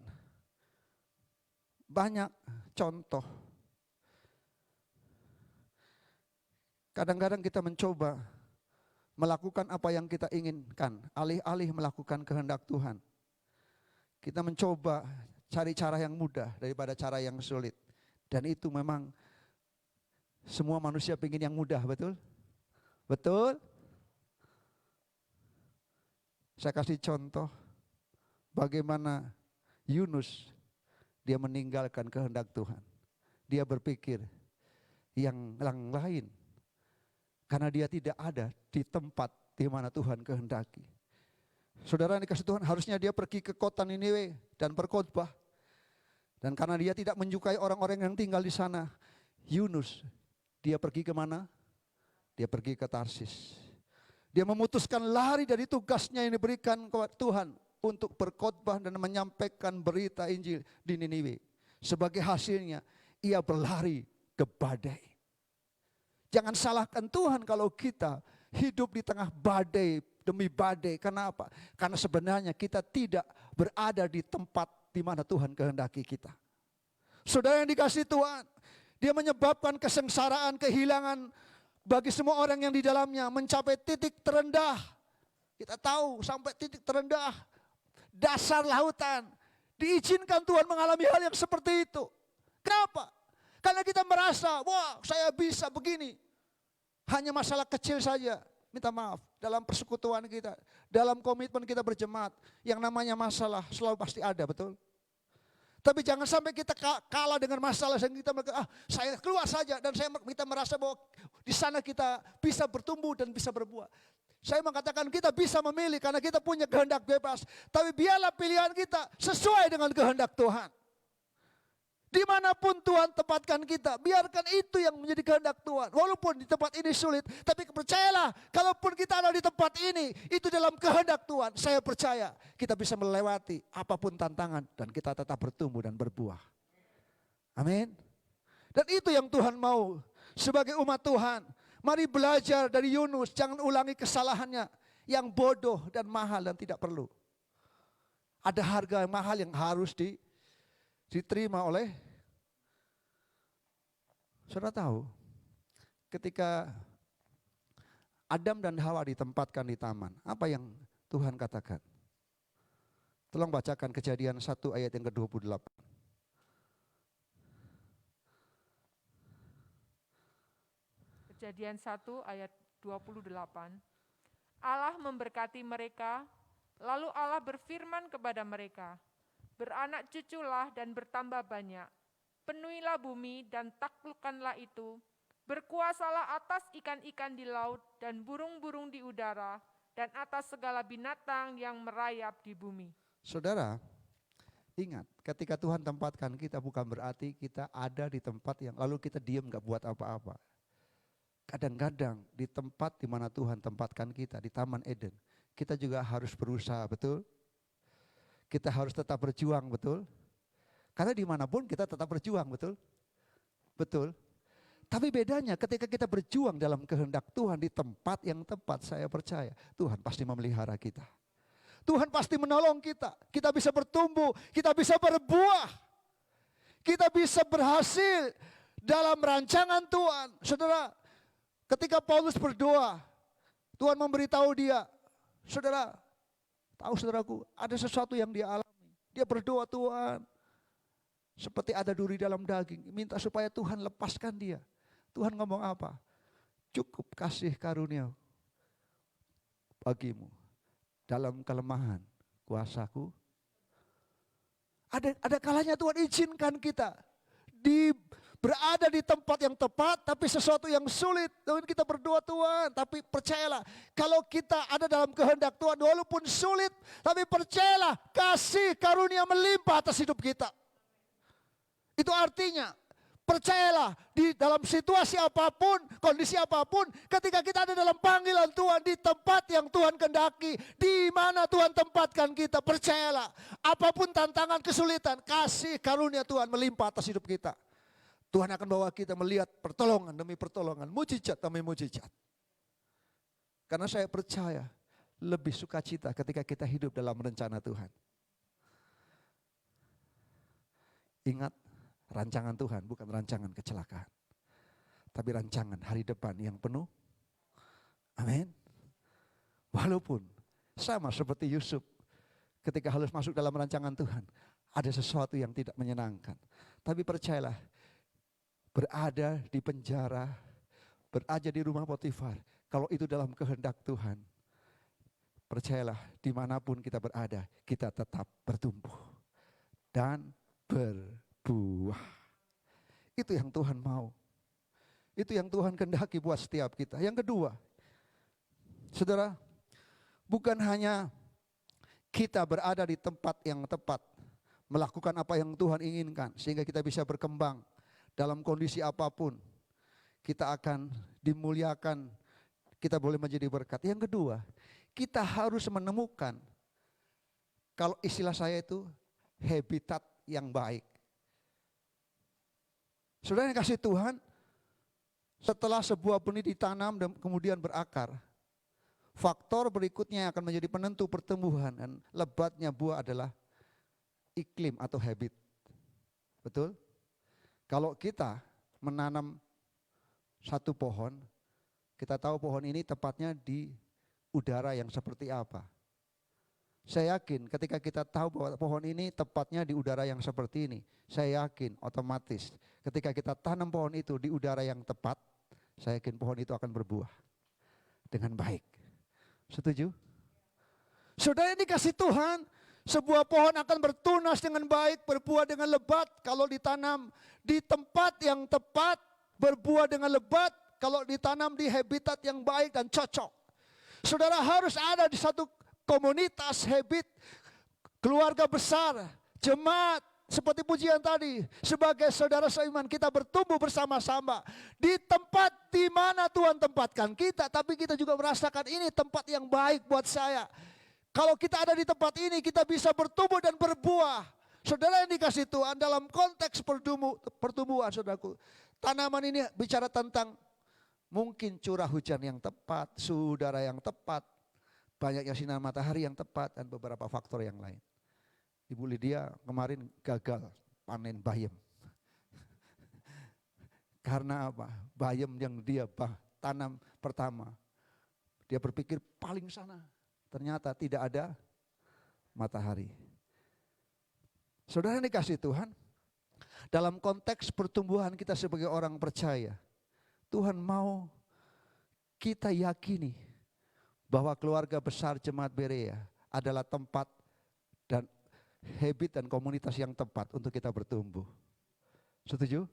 banyak contoh. Kadang-kadang kita mencoba melakukan apa yang kita inginkan, alih-alih melakukan kehendak Tuhan. Kita mencoba cari cara yang mudah daripada cara yang sulit. Dan itu memang semua manusia ingin yang mudah, betul? Betul? Saya kasih contoh bagaimana Yunus, dia meninggalkan kehendak Tuhan. Dia berpikir yang lain. Karena dia tidak ada di tempat di mana Tuhan kehendaki. Saudara yang dikasih Tuhan, harusnya dia pergi ke kota Niniwe dan berkhotbah. Dan karena dia tidak menyukai orang-orang yang tinggal di sana, Yunus, dia pergi kemana? Dia pergi ke Tarsis. Dia memutuskan lari dari tugasnya yang diberikan kepada Tuhan untuk berkhotbah dan menyampaikan berita Injil di Niniwe. Sebagai hasilnya, ia berlari ke badai. Jangan salahkan Tuhan kalau kita hidup di tengah badai demi badai. Karena apa? Karena sebenarnya kita tidak berada di tempat di mana Tuhan kehendaki kita. Saudara yang dikasihi Tuhan, dia menyebabkan kesengsaraan, kehilangan bagi semua orang yang di dalamnya, mencapai titik terendah. Kita tahu sampai titik terendah, dasar lautan. Diizinkan Tuhan mengalami hal yang seperti itu. Kenapa? Karena kita merasa, wah saya bisa begini. Hanya masalah kecil saja, minta maaf. Dalam persekutuan kita, dalam komitmen kita berjemaat, yang namanya masalah selalu pasti ada, betul? Tapi jangan sampai kita kalah dengan masalah yang kita saya keluar saja dan kita merasa bahwa di sana kita bisa bertumbuh dan bisa berbuah. Saya mengatakan kita bisa memilih karena kita punya kehendak bebas. Tapi biarlah pilihan kita sesuai dengan kehendak Tuhan. Dimanapun Tuhan tempatkan kita, biarkan itu yang menjadi kehendak Tuhan. Walaupun di tempat ini sulit, tapi percayalah, kalaupun kita ada di tempat ini, itu dalam kehendak Tuhan. Saya percaya kita bisa melewati apapun tantangan dan kita tetap bertumbuh dan berbuah. Amin. Dan itu yang Tuhan mau sebagai umat Tuhan. Mari belajar dari Yunus, jangan ulangi kesalahannya yang bodoh dan mahal dan tidak perlu. Ada harga mahal yang harus diterima oleh, saudara tahu, ketika Adam dan Hawa ditempatkan di taman, apa yang Tuhan katakan? Tolong bacakan Kejadian 1 ayat yang ke-28. Kejadian 1 ayat 28. Allah memberkati mereka, lalu Allah berfirman kepada mereka, beranak cuculah dan bertambah banyak, penuhilah bumi dan taklukkanlah itu, berkuasalah atas ikan-ikan di laut dan burung-burung di udara, dan atas segala binatang yang merayap di bumi. Saudara, ingat ketika Tuhan tempatkan kita bukan berarti kita ada di tempat yang lalu kita diam gak buat apa-apa. Kadang-kadang di tempat di mana Tuhan tempatkan kita, di Taman Eden, kita juga harus berusaha, betul? Kita harus tetap berjuang, betul? Karena dimanapun kita tetap berjuang, betul? Betul. Tapi bedanya ketika kita berjuang dalam kehendak Tuhan di tempat yang tepat, saya percaya Tuhan pasti memelihara kita. Tuhan pasti menolong kita. Kita bisa bertumbuh, kita bisa berbuah. Kita bisa berhasil dalam rancangan Tuhan. Saudara, ketika Paulus berdoa, Tuhan memberitahu dia, saudara, tahu saudaraku, ada sesuatu yang dia alami. Dia berdoa, Tuhan, seperti ada duri dalam daging. Minta supaya Tuhan lepaskan dia. Tuhan ngomong apa? Cukup kasih karunia bagimu. Dalam kelemahan, kuasaku. Ada kalanya Tuhan izinkan kita berada di tempat yang tepat, tapi sesuatu yang sulit. Dan kita berdoa, Tuhan, tapi percayalah, kalau kita ada dalam kehendak Tuhan, walaupun sulit, tapi percayalah, kasih karunia melimpah atas hidup kita. Itu artinya, percayalah, di dalam situasi apapun, kondisi apapun, ketika kita ada dalam panggilan Tuhan, di tempat yang Tuhan kehendaki, di mana Tuhan tempatkan kita, percayalah, apapun tantangan, kesulitan, kasih karunia Tuhan melimpah atas hidup kita. Tuhan akan bawa kita melihat pertolongan demi pertolongan, mujizat demi mujizat. Karena saya percaya lebih sukacita ketika kita hidup dalam rencana Tuhan. Ingat, rancangan Tuhan bukan rancangan kecelakaan, tapi rancangan hari depan yang penuh. Amin. Walaupun sama seperti Yusuf ketika harus masuk dalam rancangan Tuhan, ada sesuatu yang tidak menyenangkan. Tapi percayalah, berada di penjara, berada di rumah Potifar, kalau itu dalam kehendak Tuhan, percayalah dimanapun kita berada, kita tetap bertumbuh dan berbuah. Itu yang Tuhan mau. Itu yang Tuhan kehendaki buat setiap kita. Yang kedua, saudara, bukan hanya kita berada di tempat yang tepat, melakukan apa yang Tuhan inginkan, sehingga kita bisa berkembang dalam kondisi apapun. Kita akan dimuliakan kita boleh menjadi berkat. Yang kedua, kita harus menemukan, kalau istilah saya itu habitat yang baik. Saudara yang kasih Tuhan, setelah sebuah benih ditanam dan kemudian berakar, faktor berikutnya yang akan menjadi penentu pertumbuhan dan lebatnya buah adalah iklim atau habit. Betul? Kalau kita menanam satu pohon, kita tahu pohon ini tepatnya di udara yang seperti apa. Saya yakin ketika kita tahu bahwa pohon ini tepatnya di udara yang seperti ini, saya yakin otomatis ketika kita tanam pohon itu di udara yang tepat, saya yakin pohon itu akan berbuah dengan baik. Setuju? Saudara yang dikasih Tuhan, sebuah pohon akan bertunas dengan baik, berbuah dengan lebat kalau ditanam di tempat yang tepat, berbuah dengan lebat kalau ditanam di habitat yang baik dan cocok. Saudara harus ada di satu komunitas, habit, keluarga besar, jemaat, seperti pujian tadi, sebagai saudara seiman kita bertumbuh bersama-sama di tempat di mana Tuhan tempatkan kita, tapi kita juga merasakan ini tempat yang baik buat saya. Kalau kita ada di tempat ini, kita bisa bertumbuh dan berbuah. Saudara yang dikasih Tuhan, dalam konteks pertumbuhan, saudaraku, tanaman ini bicara tentang mungkin curah hujan yang tepat, suhu udara yang tepat, banyaknya sinar matahari yang tepat, dan beberapa faktor yang lain. Ibu Lydia kemarin gagal panen bayam. Karena apa? Bayam yang dia tanam pertama, dia berpikir paling sana, ternyata tidak ada matahari. Saudara yang dikasih Tuhan, dalam konteks pertumbuhan kita sebagai orang percaya, Tuhan mau kita yakini bahwa keluarga besar Jemaat Berea adalah tempat dan habit dan komunitas yang tepat untuk kita bertumbuh. Setuju?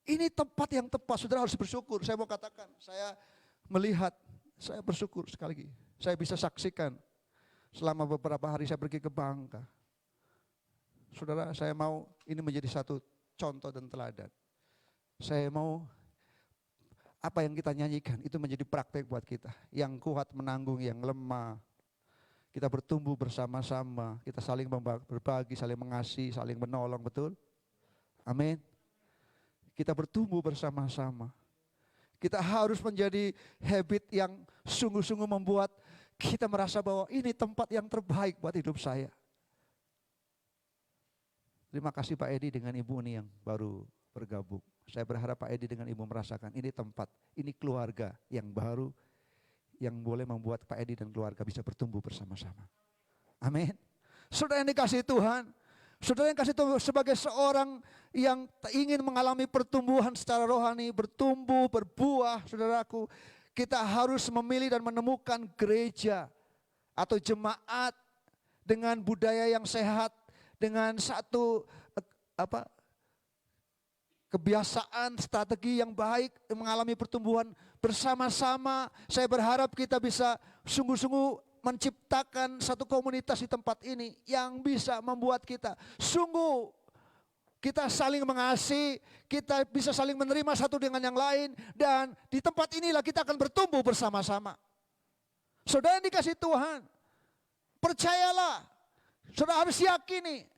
Ini tempat yang tepat, saudara harus bersyukur. Saya mau katakan, saya melihat, saya bersyukur sekali lagi. Saya bisa saksikan selama beberapa hari saya pergi ke Bangka. Saudara, saya mau ini menjadi satu contoh dan teladan. Saya mau apa yang kita nyanyikan itu menjadi praktek buat kita. Yang kuat menanggung yang lemah. Kita bertumbuh bersama-sama, kita saling berbagi, saling mengasihi, saling menolong, betul? Amin. Kita bertumbuh bersama-sama. Kita harus menjadi habit yang sungguh-sungguh membuat kita merasa bahwa ini tempat yang terbaik buat hidup saya. Terima kasih Pak Edi dengan Ibu Uni yang baru bergabung. Saya berharap Pak Edi dengan Ibu merasakan ini tempat, ini keluarga yang baru yang boleh membuat Pak Edi dan keluarga bisa bertumbuh bersama-sama. Amin. Saudara yang dikasih Tuhan, saudara yang kasih Tuhan sebagai seorang yang ingin mengalami pertumbuhan secara rohani, bertumbuh, berbuah, saudaraku, kita harus memilih dan menemukan gereja atau jemaat dengan budaya yang sehat, dengan satu kebiasaan, strategi yang baik, mengalami pertumbuhan bersama-sama. Saya berharap kita bisa sungguh-sungguh menciptakan satu komunitas di tempat ini yang bisa membuat kita sungguh kita saling mengasihi, kita bisa saling menerima satu dengan yang lain, dan di tempat inilah kita akan bertumbuh bersama-sama. Saudara yang dikasih Tuhan, percayalah, saudara harus yakini,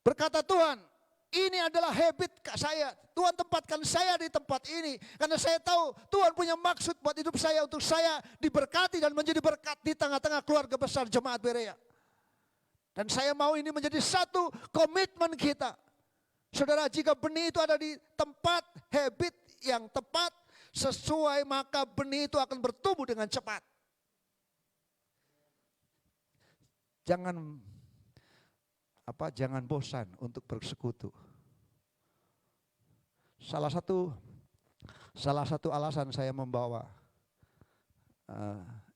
berkata Tuhan, ini adalah habit saya. Tuhan tempatkan saya di tempat ini. Karena saya tahu Tuhan punya maksud buat hidup saya. Untuk saya diberkati dan menjadi berkat di tengah-tengah keluarga besar Jemaat Berea. Dan saya mau ini menjadi satu komitmen kita. Saudara, jika benih itu ada di tempat habit yang tepat, sesuai, maka benih itu akan bertumbuh dengan cepat. Jangan bosan untuk bersekutu. Salah satu alasan saya membawa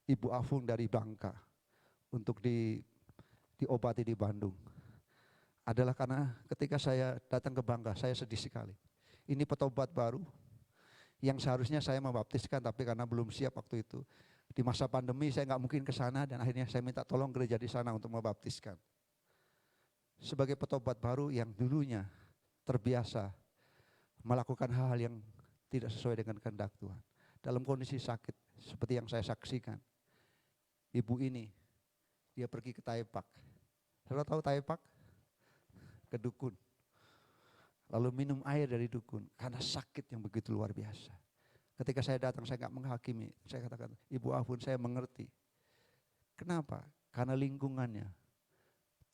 Ibu Afung dari Bangka untuk diobati di Bandung adalah karena ketika saya datang ke Bangka, saya sedih sekali. Ini petobat baru yang seharusnya saya membaptiskan, tapi karena belum siap waktu itu. Di masa pandemi saya nggak mungkin ke sana, dan akhirnya saya minta tolong gereja di sana untuk membaptiskan. Sebagai petobat baru yang dulunya terbiasa melakukan hal-hal yang tidak sesuai dengan kehendak Tuhan. dalam kondisi sakit seperti yang saya saksikan. Ibu ini, dia pergi ke Taipak. Saudara tahu Taipak? Ke dukun. Lalu minum air dari dukun karena sakit yang begitu luar biasa. Ketika saya datang, saya nggak menghakimi. Saya katakan, Ibu Afun, saya mengerti. Kenapa? Karena lingkungannya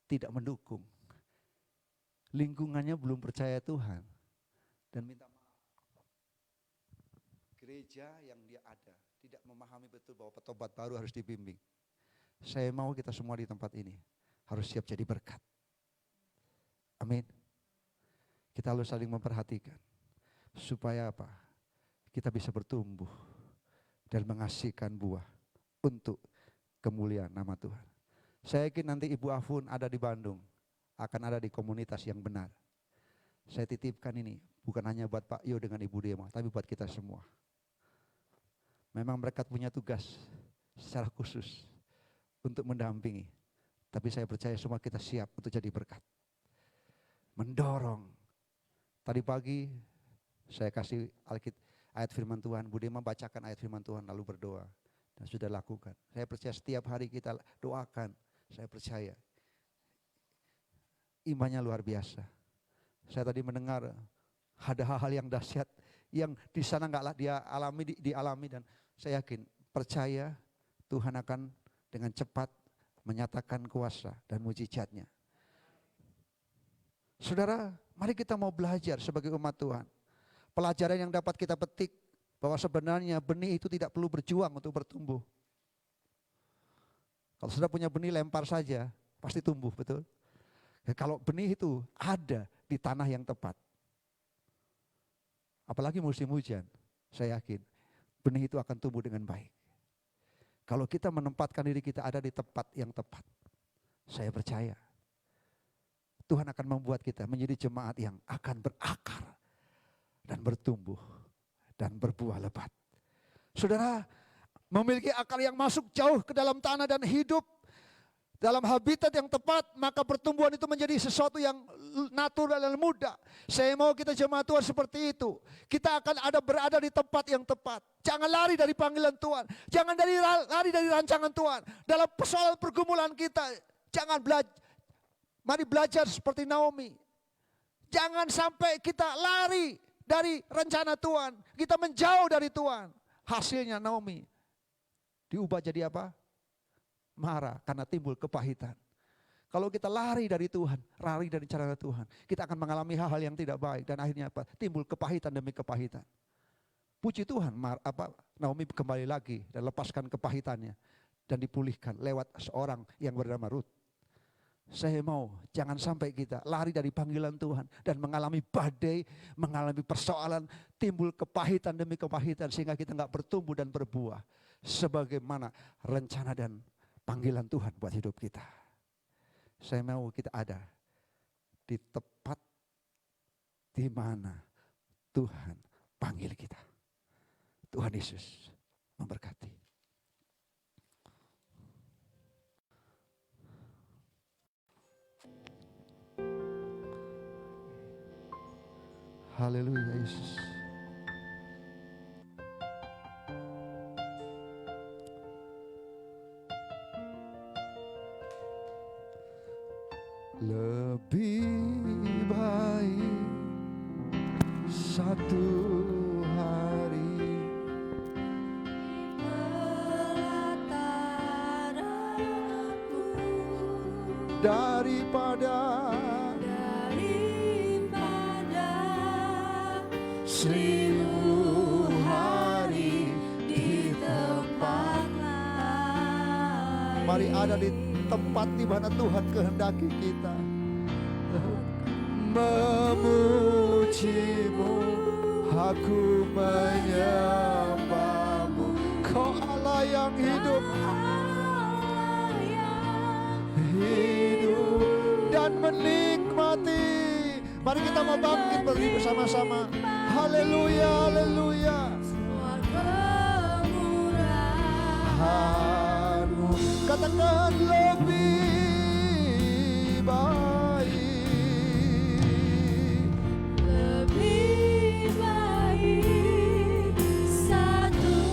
tidak mendukung. Lingkungannya belum percaya Tuhan. Dan minta maaf. Gereja yang dia ada tidak memahami betul bahwa petobat baru harus dibimbing. Saya mau kita semua di tempat ini harus siap jadi berkat. Amin. Kita harus saling memperhatikan. Supaya apa? Kita bisa bertumbuh dan menghasilkan buah untuk kemuliaan nama Tuhan. Saya yakin nanti Ibu Afun ada di Bandung, akan ada di komunitas yang benar. Saya titipkan ini bukan hanya buat Pak Yo dengan Ibu Dema, tapi buat kita semua. Memang mereka punya tugas secara khusus untuk mendampingi. Tapi saya percaya semua kita siap untuk jadi berkat. Mendorong. Tadi pagi saya kasih ayat firman Tuhan, Bu Dema bacakan ayat firman Tuhan lalu berdoa. Dan sudah lakukan. Saya percaya setiap hari kita doakan. Saya percaya imannya luar biasa. Saya tadi mendengar ada hal-hal yang dahsyat yang di sana enggak dia dialami dan saya yakin percaya Tuhan akan dengan cepat menyatakan kuasa dan mujizatnya. Saudara, mari kita mau belajar sebagai umat Tuhan. Pelajaran yang dapat kita petik bahwa sebenarnya benih itu tidak perlu berjuang untuk bertumbuh. Kalau sudah punya benih lempar saja, pasti tumbuh, betul? Ya, kalau benih itu ada di tanah yang tepat. Apalagi musim hujan, saya yakin benih itu akan tumbuh dengan baik. Kalau kita menempatkan diri kita ada di tempat yang tepat, saya percaya Tuhan akan membuat kita menjadi jemaat yang akan berakar dan bertumbuh dan berbuah lebat. Saudara, memiliki akar yang masuk jauh ke dalam tanah dan hidup dalam habitat yang tepat, maka pertumbuhan itu menjadi sesuatu yang natural dan mudah. Saya mau kita jemaat Tuhan seperti itu. Kita akan berada di tempat yang tepat. Jangan lari dari panggilan Tuhan. Jangan lari dari rancangan Tuhan. Dalam persoalan pergumulan kita, jangan mari belajar seperti Naomi. Jangan sampai kita lari dari rencana Tuhan. Kita menjauh dari Tuhan. Hasilnya Naomi diubah jadi apa? Marah karena timbul kepahitan. Kalau kita lari dari Tuhan, lari dari cara Tuhan, kita akan mengalami hal-hal yang tidak baik dan akhirnya apa? Timbul kepahitan demi kepahitan. Puji Tuhan, Naomi kembali lagi dan lepaskan kepahitannya dan dipulihkan lewat seorang yang bernama Ruth. Saya mau jangan sampai kita lari dari panggilan Tuhan dan mengalami badai, mengalami persoalan, timbul kepahitan demi kepahitan sehingga kita nggak bertumbuh dan berbuah sebagaimana rencana dan panggilan Tuhan buat hidup kita. Saya mau kita ada di tempat di mana Tuhan panggil kita. Tuhan Yesus memberkati. Haleluya Yesus. Lebih baik satu hari daripada 1000 hari di tempat lain. Mari ada di tempat di mana Tuhan kehendaki kita. Memujimu, aku menyembahmu. Kau Allah yang hidup, hidup dan menikmati. Mari kita mau bangkit berdiri bersama-sama. Haleluya, haleluya. Katakan lebih baik, lebih baik satu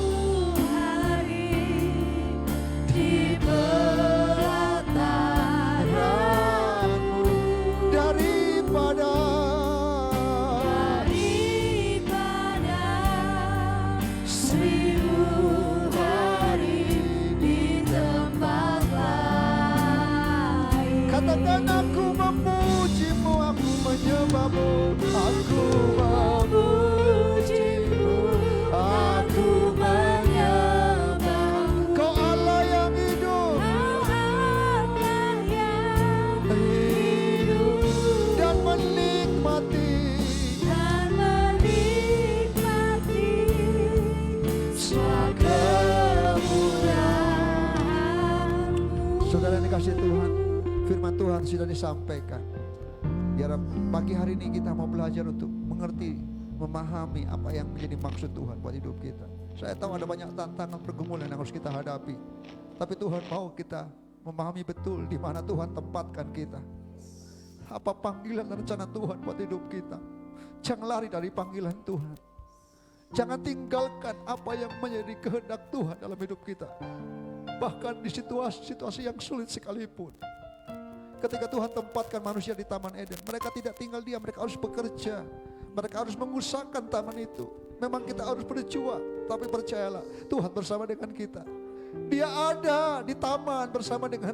kasih Tuhan, firman Tuhan sudah disampaikan. Biar pagi hari ini kita mau belajar untuk mengerti, memahami apa yang menjadi maksud Tuhan buat hidup kita. Saya tahu ada banyak tantangan pergumulan yang harus kita hadapi, tapi Tuhan mau kita memahami betul di mana Tuhan tempatkan kita. Apa panggilan dan rencana Tuhan buat hidup kita. Jangan lari dari panggilan Tuhan. Jangan tinggalkan apa yang menjadi kehendak Tuhan dalam hidup kita. Bahkan di situasi yang sulit sekalipun. Ketika Tuhan tempatkan manusia di Taman Eden, mereka tidak tinggal diam, mereka harus bekerja. Mereka harus mengusahakan taman itu. Memang kita harus berjuang, tapi percayalah, Tuhan bersama dengan kita. Dia ada di taman bersama dengan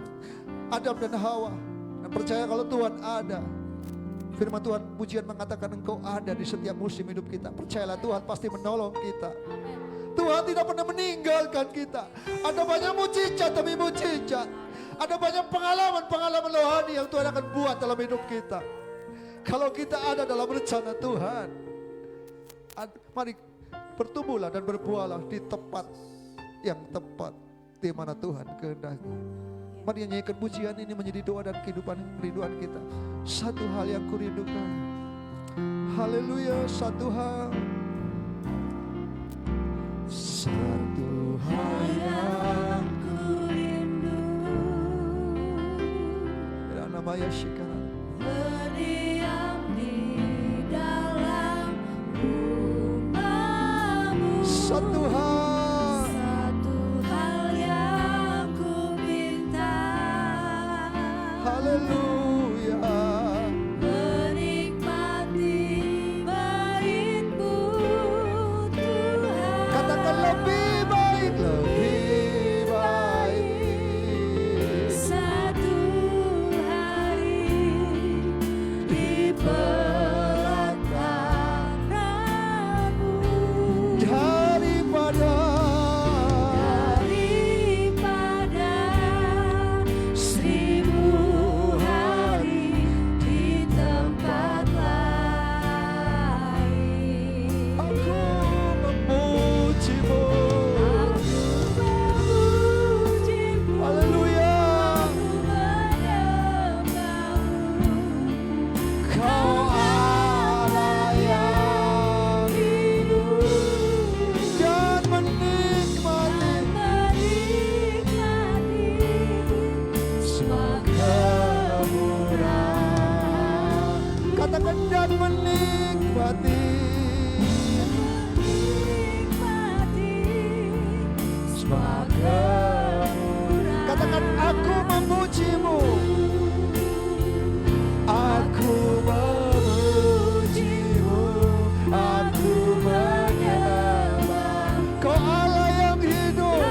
Adam dan Hawa. Dan percaya kalau Tuhan ada. Firman Tuhan pujian mengatakan engkau ada di setiap musim hidup kita. Percayalah Tuhan pasti menolong kita. Tuhan tidak pernah meninggalkan kita. Ada banyak mujizat demi mujizat. Ada banyak pengalaman-pengalaman rohani yang Tuhan akan buat dalam hidup kita. Kalau kita ada dalam rencana Tuhan, mari bertumbuhlah dan berbuahlah di tempat yang tepat di mana Tuhan kehendaki. Mari nyanyikan pujian ini menjadi doa dan kehidupan kerinduan kita. Satu hal yang kurindukan, haleluya, satu hal. Satu hal yang kurindu, namanya Shikara, berdiam di dalam rumah-Mu. Satu hal yang ku minta, haleluya, menikmati bait-Mu Tuhan. katakan lebih baik, Satu hari di pelataran-Mu, daripada seribu hari di tempat lain. aku memuji-Mu. Aku memuji-Mu, Haleluya, aku menyembah-Mu. Kau Allah yang hidup dan menikmati semua kemurahan. Katakan dan menikmati semua kemurahan. Katakan aku memuji-Mu. Aku memuji-Mu, aku menyembah. Kau Allah yang hidup,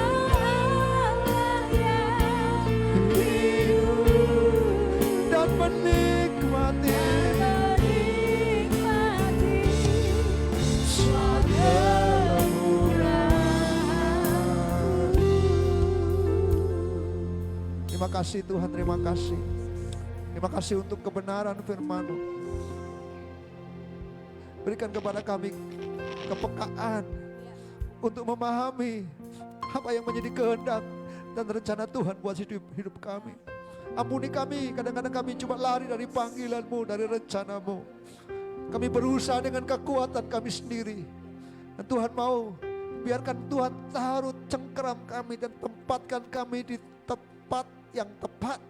hidup dan menikmati semua kemurahan. Terima kasih Tuhan, terima kasih. Terima kasih untuk kebenaran firman-Mu. Berikan kepada kami kepekaan untuk memahami apa yang menjadi kehendak dan rencana Tuhan buat hidup kami. Ampuni kami, kadang-kadang kami cuma lari dari panggilan-Mu, dari rencana-Mu. Kami berusaha dengan kekuatan kami sendiri. Dan Tuhan mau biarkan Tuhan taruh cengkeram kami dan tempatkan kami di tempat yang tepat.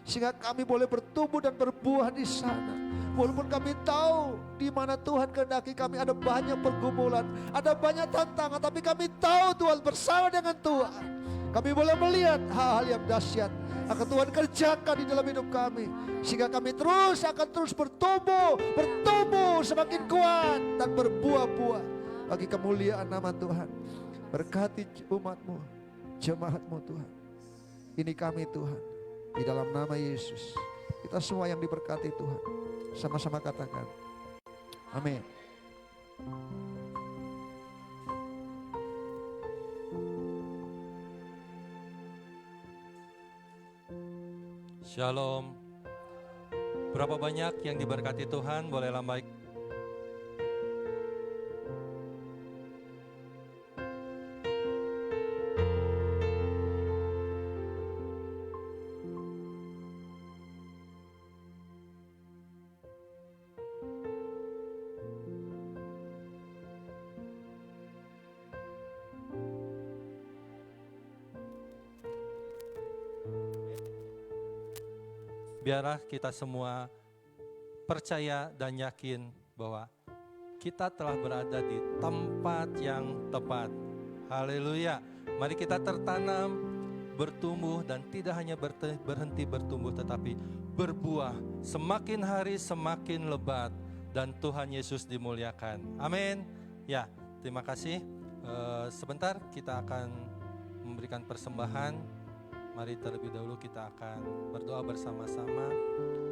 Sehingga kami boleh bertumbuh dan berbuah di sana. Walaupun kami tahu di mana Tuhan kehendaki kami ada banyak pergumulan, ada banyak tantangan, tapi kami tahu Tuhan bersama dengan Tuhan. Kami boleh melihat hal-hal yang dahsyat akan Tuhan kerjakan di dalam hidup kami. Sehingga kami akan terus bertumbuh semakin kuat dan berbuah-buah bagi kemuliaan nama Tuhan. Berkati umat-Mu, jemaat-Mu Tuhan. Ini kami Tuhan. Di dalam nama Yesus, kita semua yang diberkati Tuhan, sama-sama katakan, amin. Shalom. Berapa banyak yang diberkati Tuhan, boleh lambai. biarlah kita semua percaya dan yakin bahwa kita telah berada di tempat yang tepat. Haleluya. Mari kita tertanam, bertumbuh, dan tidak hanya berhenti bertumbuh tetapi berbuah. Semakin hari semakin lebat dan Tuhan Yesus dimuliakan. Amin. Ya, terima kasih. Sebentar kita akan memberikan persembahan. Mari terlebih dahulu kita akan berdoa bersama-sama.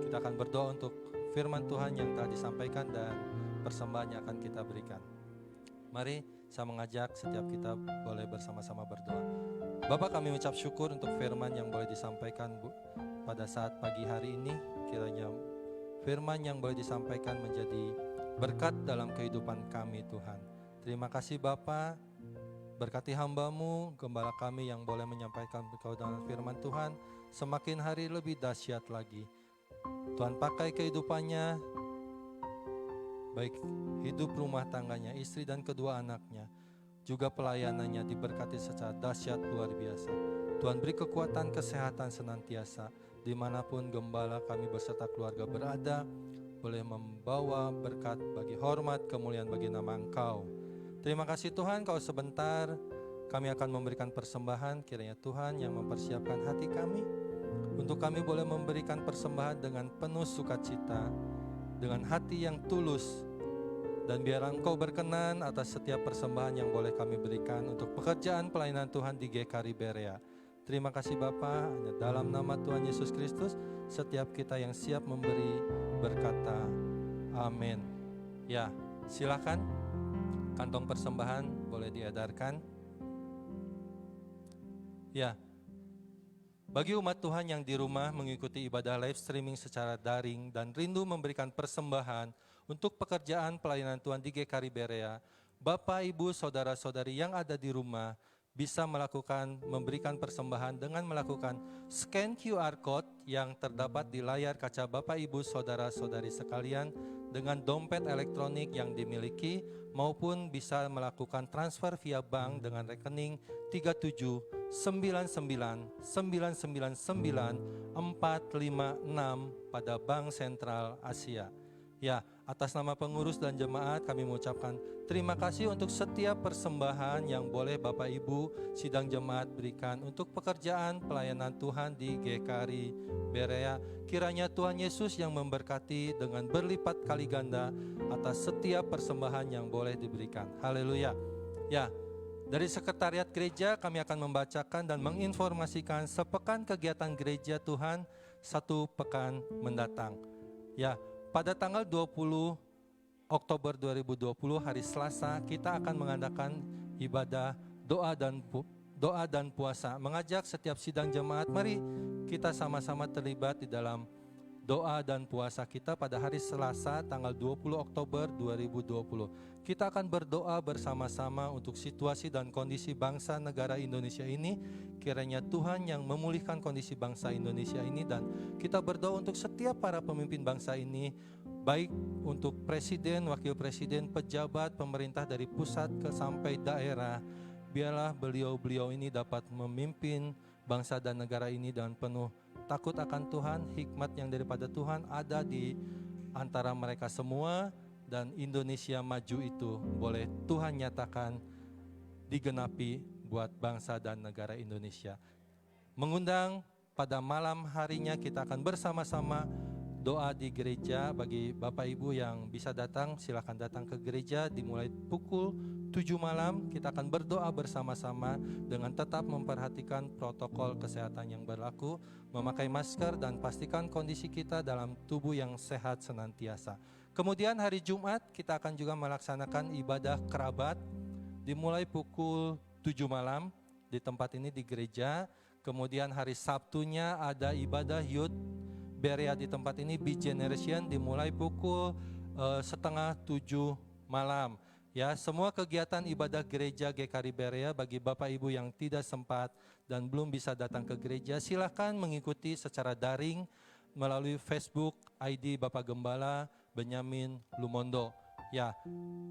Kita akan berdoa untuk firman Tuhan yang telah disampaikan dan persembahan yang akan kita berikan. Mari saya mengajak setiap kita boleh bersama-sama berdoa. Bapak, kami ucap syukur untuk firman yang boleh disampaikan pada saat pagi hari ini. Kiranya firman yang boleh disampaikan menjadi berkat dalam kehidupan kami, Tuhan. Terima kasih Bapak. Berkati hamba-Mu, gembala kami yang boleh menyampaikan kebenaran firman Tuhan semakin hari lebih dahsyat lagi. Tuhan pakai kehidupannya, baik hidup rumah tangganya, istri dan kedua anaknya, juga pelayanannya diberkati secara dahsyat luar biasa. Tuhan beri kekuatan, kesehatan senantiasa, dimanapun gembala kami beserta keluarga berada, boleh membawa berkat bagi hormat, kemuliaan bagi nama Engkau. Terima kasih Tuhan, kalau sebentar kami akan memberikan persembahan, kiranya Tuhan yang mempersiapkan hati kami, untuk kami boleh memberikan persembahan dengan penuh sukacita, dengan hati yang tulus, dan biar Engkau berkenan atas setiap persembahan yang boleh kami berikan untuk pekerjaan pelayanan Tuhan di GKRI Berea. Terima kasih Bapa, hanya dalam nama Tuhan Yesus Kristus, setiap kita yang siap memberi berkata, amin. Ya, silakan kantong persembahan boleh diedarkan. Ya, bagi umat Tuhan yang di rumah mengikuti ibadah live streaming secara daring dan rindu memberikan persembahan untuk pekerjaan pelayanan Tuhan di GKRI Berea, Bapak, Ibu, Saudara-saudari yang ada di rumah bisa memberikan persembahan dengan melakukan scan QR Code yang terdapat di layar kaca Bapak, Ibu, Saudara-saudari sekalian dengan dompet elektronik yang dimiliki, maupun bisa melakukan transfer via bank dengan rekening 3799999456 pada Bank Sentral Asia. Ya, atas nama pengurus dan jemaat kami mengucapkan terima kasih untuk setiap persembahan yang boleh Bapak Ibu sidang jemaat berikan untuk pekerjaan pelayanan Tuhan di GKRI Berea. Kiranya Tuhan Yesus yang memberkati dengan berlipat kali ganda atas setiap persembahan yang boleh diberikan. Haleluya. Ya, dari sekretariat gereja kami akan membacakan dan menginformasikan sepekan kegiatan gereja Tuhan 1 pekan mendatang. Ya, pada tanggal 20 Oktober 2020 hari Selasa kita akan mengadakan ibadah doa dan puasa. Mengajak setiap sidang jemaat, mari kita sama-sama terlibat di dalam doa dan puasa kita pada hari Selasa tanggal 20 Oktober 2020. Kita akan berdoa bersama-sama untuk situasi dan kondisi bangsa negara Indonesia ini. Kiranya Tuhan yang memulihkan kondisi bangsa Indonesia ini, dan kita berdoa untuk setiap para pemimpin bangsa ini, baik untuk presiden, wakil presiden, pejabat, pemerintah dari pusat sampai daerah. Biarlah beliau-beliau ini dapat memimpin bangsa dan negara ini dengan penuh takut akan Tuhan, hikmat yang daripada Tuhan ada di antara mereka semua, dan Indonesia maju itu boleh Tuhan nyatakan digenapi buat bangsa dan negara Indonesia. Mengundang pada malam harinya kita akan bersama-sama doa di gereja. Bagi Bapak Ibu yang bisa datang, silakan datang ke gereja dimulai pukul 7 malam. Kita akan berdoa bersama-sama dengan tetap memperhatikan protokol kesehatan yang berlaku, memakai masker, dan pastikan kondisi kita dalam tubuh yang sehat senantiasa. Kemudian hari Jumat kita akan juga melaksanakan ibadah kerabat dimulai pukul 7 malam di tempat ini di gereja. Kemudian hari Sabtunya ada ibadah Youth Berea di tempat ini, Be Generation, dimulai pukul 6:30 malam. Ya, semua kegiatan ibadah gereja GKRI Berea bagi Bapak Ibu yang tidak sempat dan belum bisa datang ke gereja, silakan mengikuti secara daring melalui Facebook ID Bapak Gembala Benyamin Lumondo. Ya,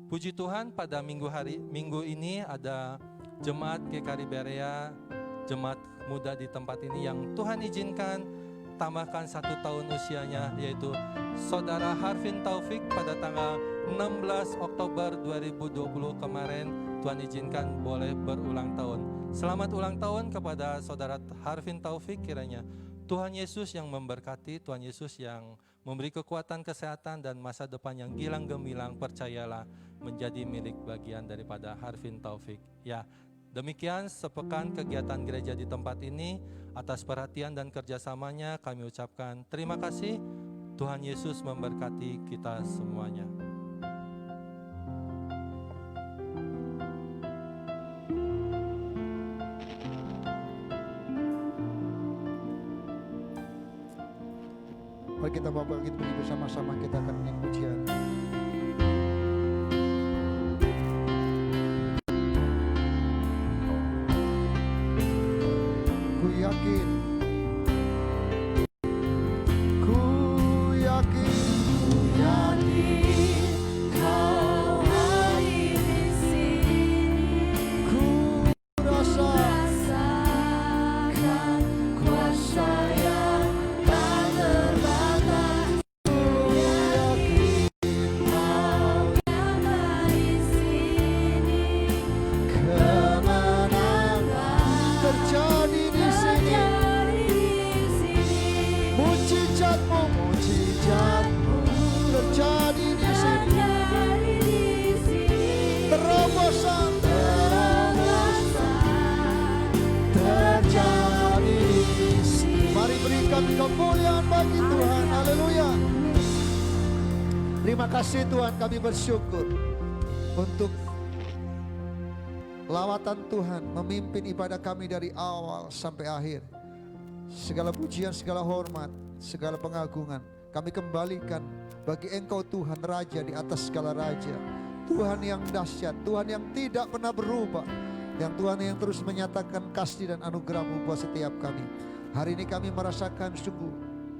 puji Tuhan pada minggu ini ada jemaat GKRI Berea, jemaat muda di tempat ini yang Tuhan izinkan tambahkan 1 tahun usianya, yaitu Saudara Harvin Taufik pada tanggal 16 Oktober 2020 kemarin. Tuhan izinkan boleh berulang tahun. Selamat ulang tahun kepada Saudara Harvin Taufik. Kiranya Tuhan Yesus yang memberkati, Tuhan Yesus yang memberi kekuatan, kesehatan, dan masa depan yang gilang gemilang, percayalah, menjadi milik bagian daripada Harvin Taufik. Ya, demikian sepekan kegiatan gereja di tempat ini. Atas perhatian dan kerjasamanya kami ucapkan terima kasih. Tuhan Yesus memberkati kita semuanya. Mari kita Bapak kita beri bersama-sama, kita akan menyanyi pujian. Ku yakin, ku yakin, ku yakin Kau hadir di sini, ku rasa rasakan kuasa yang tak terbatas. Ku yakin Kau nyata di sini, kemenangan terjadi di sini. terjadi di sini. Mujizatmu, mujizatmu terjadi di sini. Terjadi di sini. Terobosan, terobosan terjadi di sini. Mari berikan kemuliaan bagi Tuhan. Haleluya. Terima kasih Tuhan, kami bersyukur untuk lawatan Tuhan memimpin ibadah kami dari awal sampai akhir. Segala pujian, segala hormat, segala pengagungan kami kembalikan bagi Engkau Tuhan, Raja di atas segala raja. Tuhan yang dahsyat, Tuhan yang tidak pernah berubah, yang Tuhan yang terus menyatakan kasih dan anugerah-Mu buat setiap kami. Hari ini kami merasakan sungguh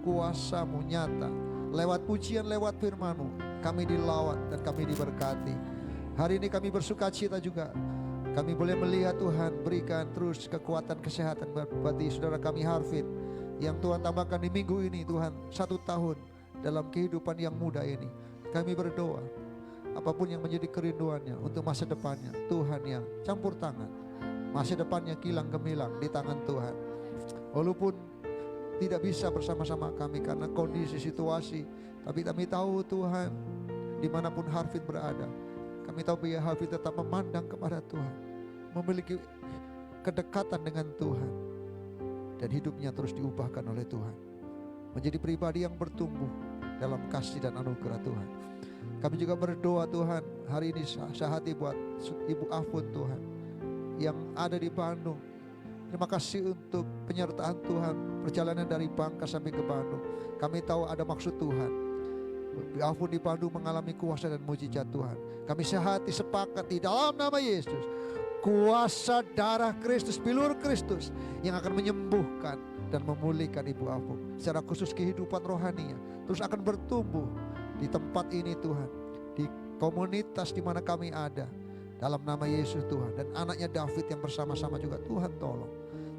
kuasa-Mu nyata. Lewat pujian, lewat firman-Mu kami dilawat dan kami diberkati. Hari ini kami bersuka cita juga. Kami boleh melihat Tuhan berikan terus kekuatan, kesehatan bagi saudara kami Harvin, yang Tuhan tambahkan di minggu ini Tuhan 1 tahun dalam kehidupan yang muda ini. Kami berdoa apapun yang menjadi kerinduannya untuk masa depannya, Tuhan yang campur tangan. Masa depannya kilang gemilang di tangan Tuhan. Walaupun tidak bisa bersama-sama kami karena kondisi situasi, tapi kami tahu Tuhan dimanapun Harvin berada, kami tahu bahwa Harvin tetap memandang kepada Tuhan, memiliki kedekatan dengan Tuhan, dan hidupnya terus diubahkan oleh Tuhan, menjadi pribadi yang bertumbuh dalam kasih dan anugerah Tuhan. Kami juga berdoa Tuhan, hari ini sehati buat Ibu Afun Tuhan, yang ada di Bandung. Terima kasih untuk penyertaan Tuhan, perjalanan dari Bangka sampai ke Bandung. Kami tahu ada maksud Tuhan. Ibu Afun di Bandung mengalami kuasa dan mujizat Tuhan. Kami sehati sepakat di dalam nama Yesus, kuasa darah Kristus, bilur Kristus yang akan menyembuhkan dan memulihkan Ibu Afun. Secara khusus kehidupan rohaninya terus akan bertumbuh di tempat ini Tuhan, di komunitas di mana kami ada. Dalam nama Yesus Tuhan, dan anaknya David yang bersama-sama juga Tuhan tolong.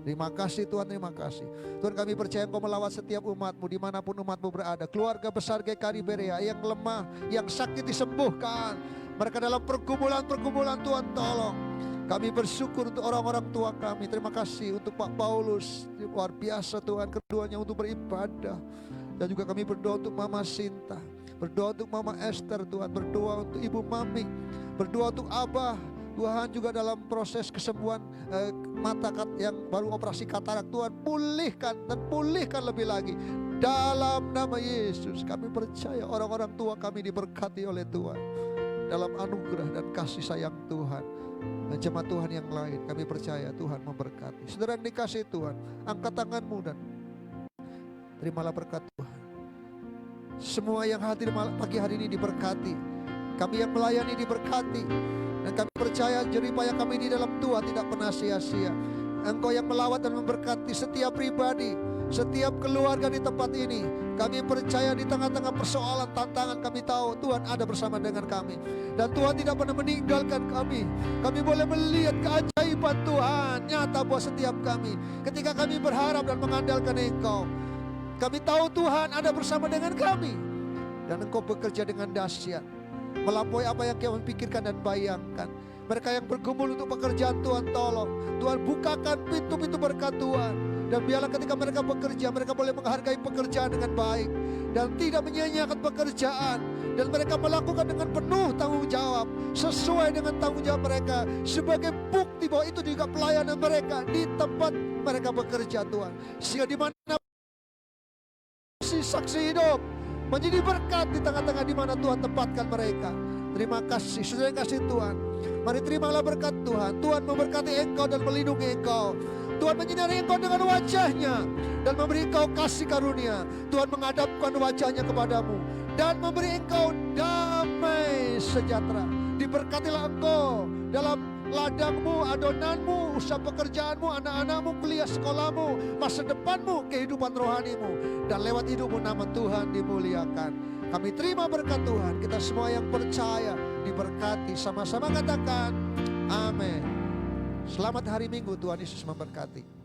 Terima kasih Tuhan, terima kasih Tuhan. Kami percaya Engkau melawat setiap umat-Mu dimanapun umat-Mu berada. Keluarga besar GKI Berea yang lemah, yang sakit disembuhkan. Mereka dalam pergumulan-pergumulan Tuhan tolong. Kami bersyukur untuk orang-orang tua kami. Terima kasih untuk Pak Paulus, luar biasa Tuhan keduanya untuk beribadah. Dan juga kami berdoa untuk Mama Sinta, berdoa untuk Mama Esther Tuhan, berdoa untuk Ibu Mami, berdoa untuk Abah Tuhan, juga dalam proses kesembuhan mata yang baru operasi katarak Tuhan, pulihkan dan pulihkan lebih lagi dalam nama Yesus. Kami percaya orang-orang tua kami diberkati oleh Tuhan dalam anugerah dan kasih sayang Tuhan. Dan jemaat Tuhan yang lain kami percaya Tuhan memberkati. Saudara yang dikasihi Tuhan, angkat tanganmu dan terimalah berkat Tuhan. Semua yang hadir pagi hari ini diberkati. Kami yang melayani diberkati. Dan kami percaya jeripaya kami di dalam Tuhan tidak pernah sia-sia. Engkau yang melawat dan memberkati setiap pribadi, setiap keluarga di tempat ini. Kami percaya di tengah-tengah persoalan, tantangan, kami tahu Tuhan ada bersama dengan kami. Dan Tuhan tidak pernah meninggalkan kami. Kami boleh melihat keajaiban Tuhan nyata buat setiap kami. Ketika kami berharap dan mengandalkan Engkau, Kami tahu Tuhan ada bersama dengan kami. Dan Engkau bekerja dengan dahsyat, melampaui apa yang kami pikirkan dan bayangkan. Mereka yang bergumul untuk pekerjaan, Tuhan tolong. Tuhan bukakan pintu-pintu berkat Tuhan. Dan biarlah ketika mereka bekerja, mereka boleh menghargai pekerjaan dengan baik. Dan tidak menyia-nyiakan pekerjaan. Dan mereka melakukan dengan penuh tanggung jawab. Sesuai dengan tanggung jawab mereka. Sebagai bukti bahwa itu juga pelayanan mereka di tempat mereka bekerja, Tuhan. Sehingga di mana saksi hidup menjadi berkat di tengah-tengah di mana Tuhan tempatkan mereka. Terima kasih, sudah kasih Tuhan. Mari terimalah berkat Tuhan. Tuhan memberkati engkau dan melindungi engkau. Tuhan menyinari engkau dengan wajahnya dan memberi engkau kasih karunia. Tuhan menghadapkan wajahnya kepadamu dan memberi engkau damai sejahtera. Diberkatilah engkau dalam ladangmu, adonanmu, usaha pekerjaanmu, anak-anakmu, kuliah sekolahmu, masa depanmu, kehidupan rohanimu. Dan lewat hidupmu nama Tuhan dimuliakan. Kami terima berkat Tuhan. Kita semua yang percaya diberkati. Sama-sama katakan amin. Selamat hari Minggu, Tuhan Yesus memberkati.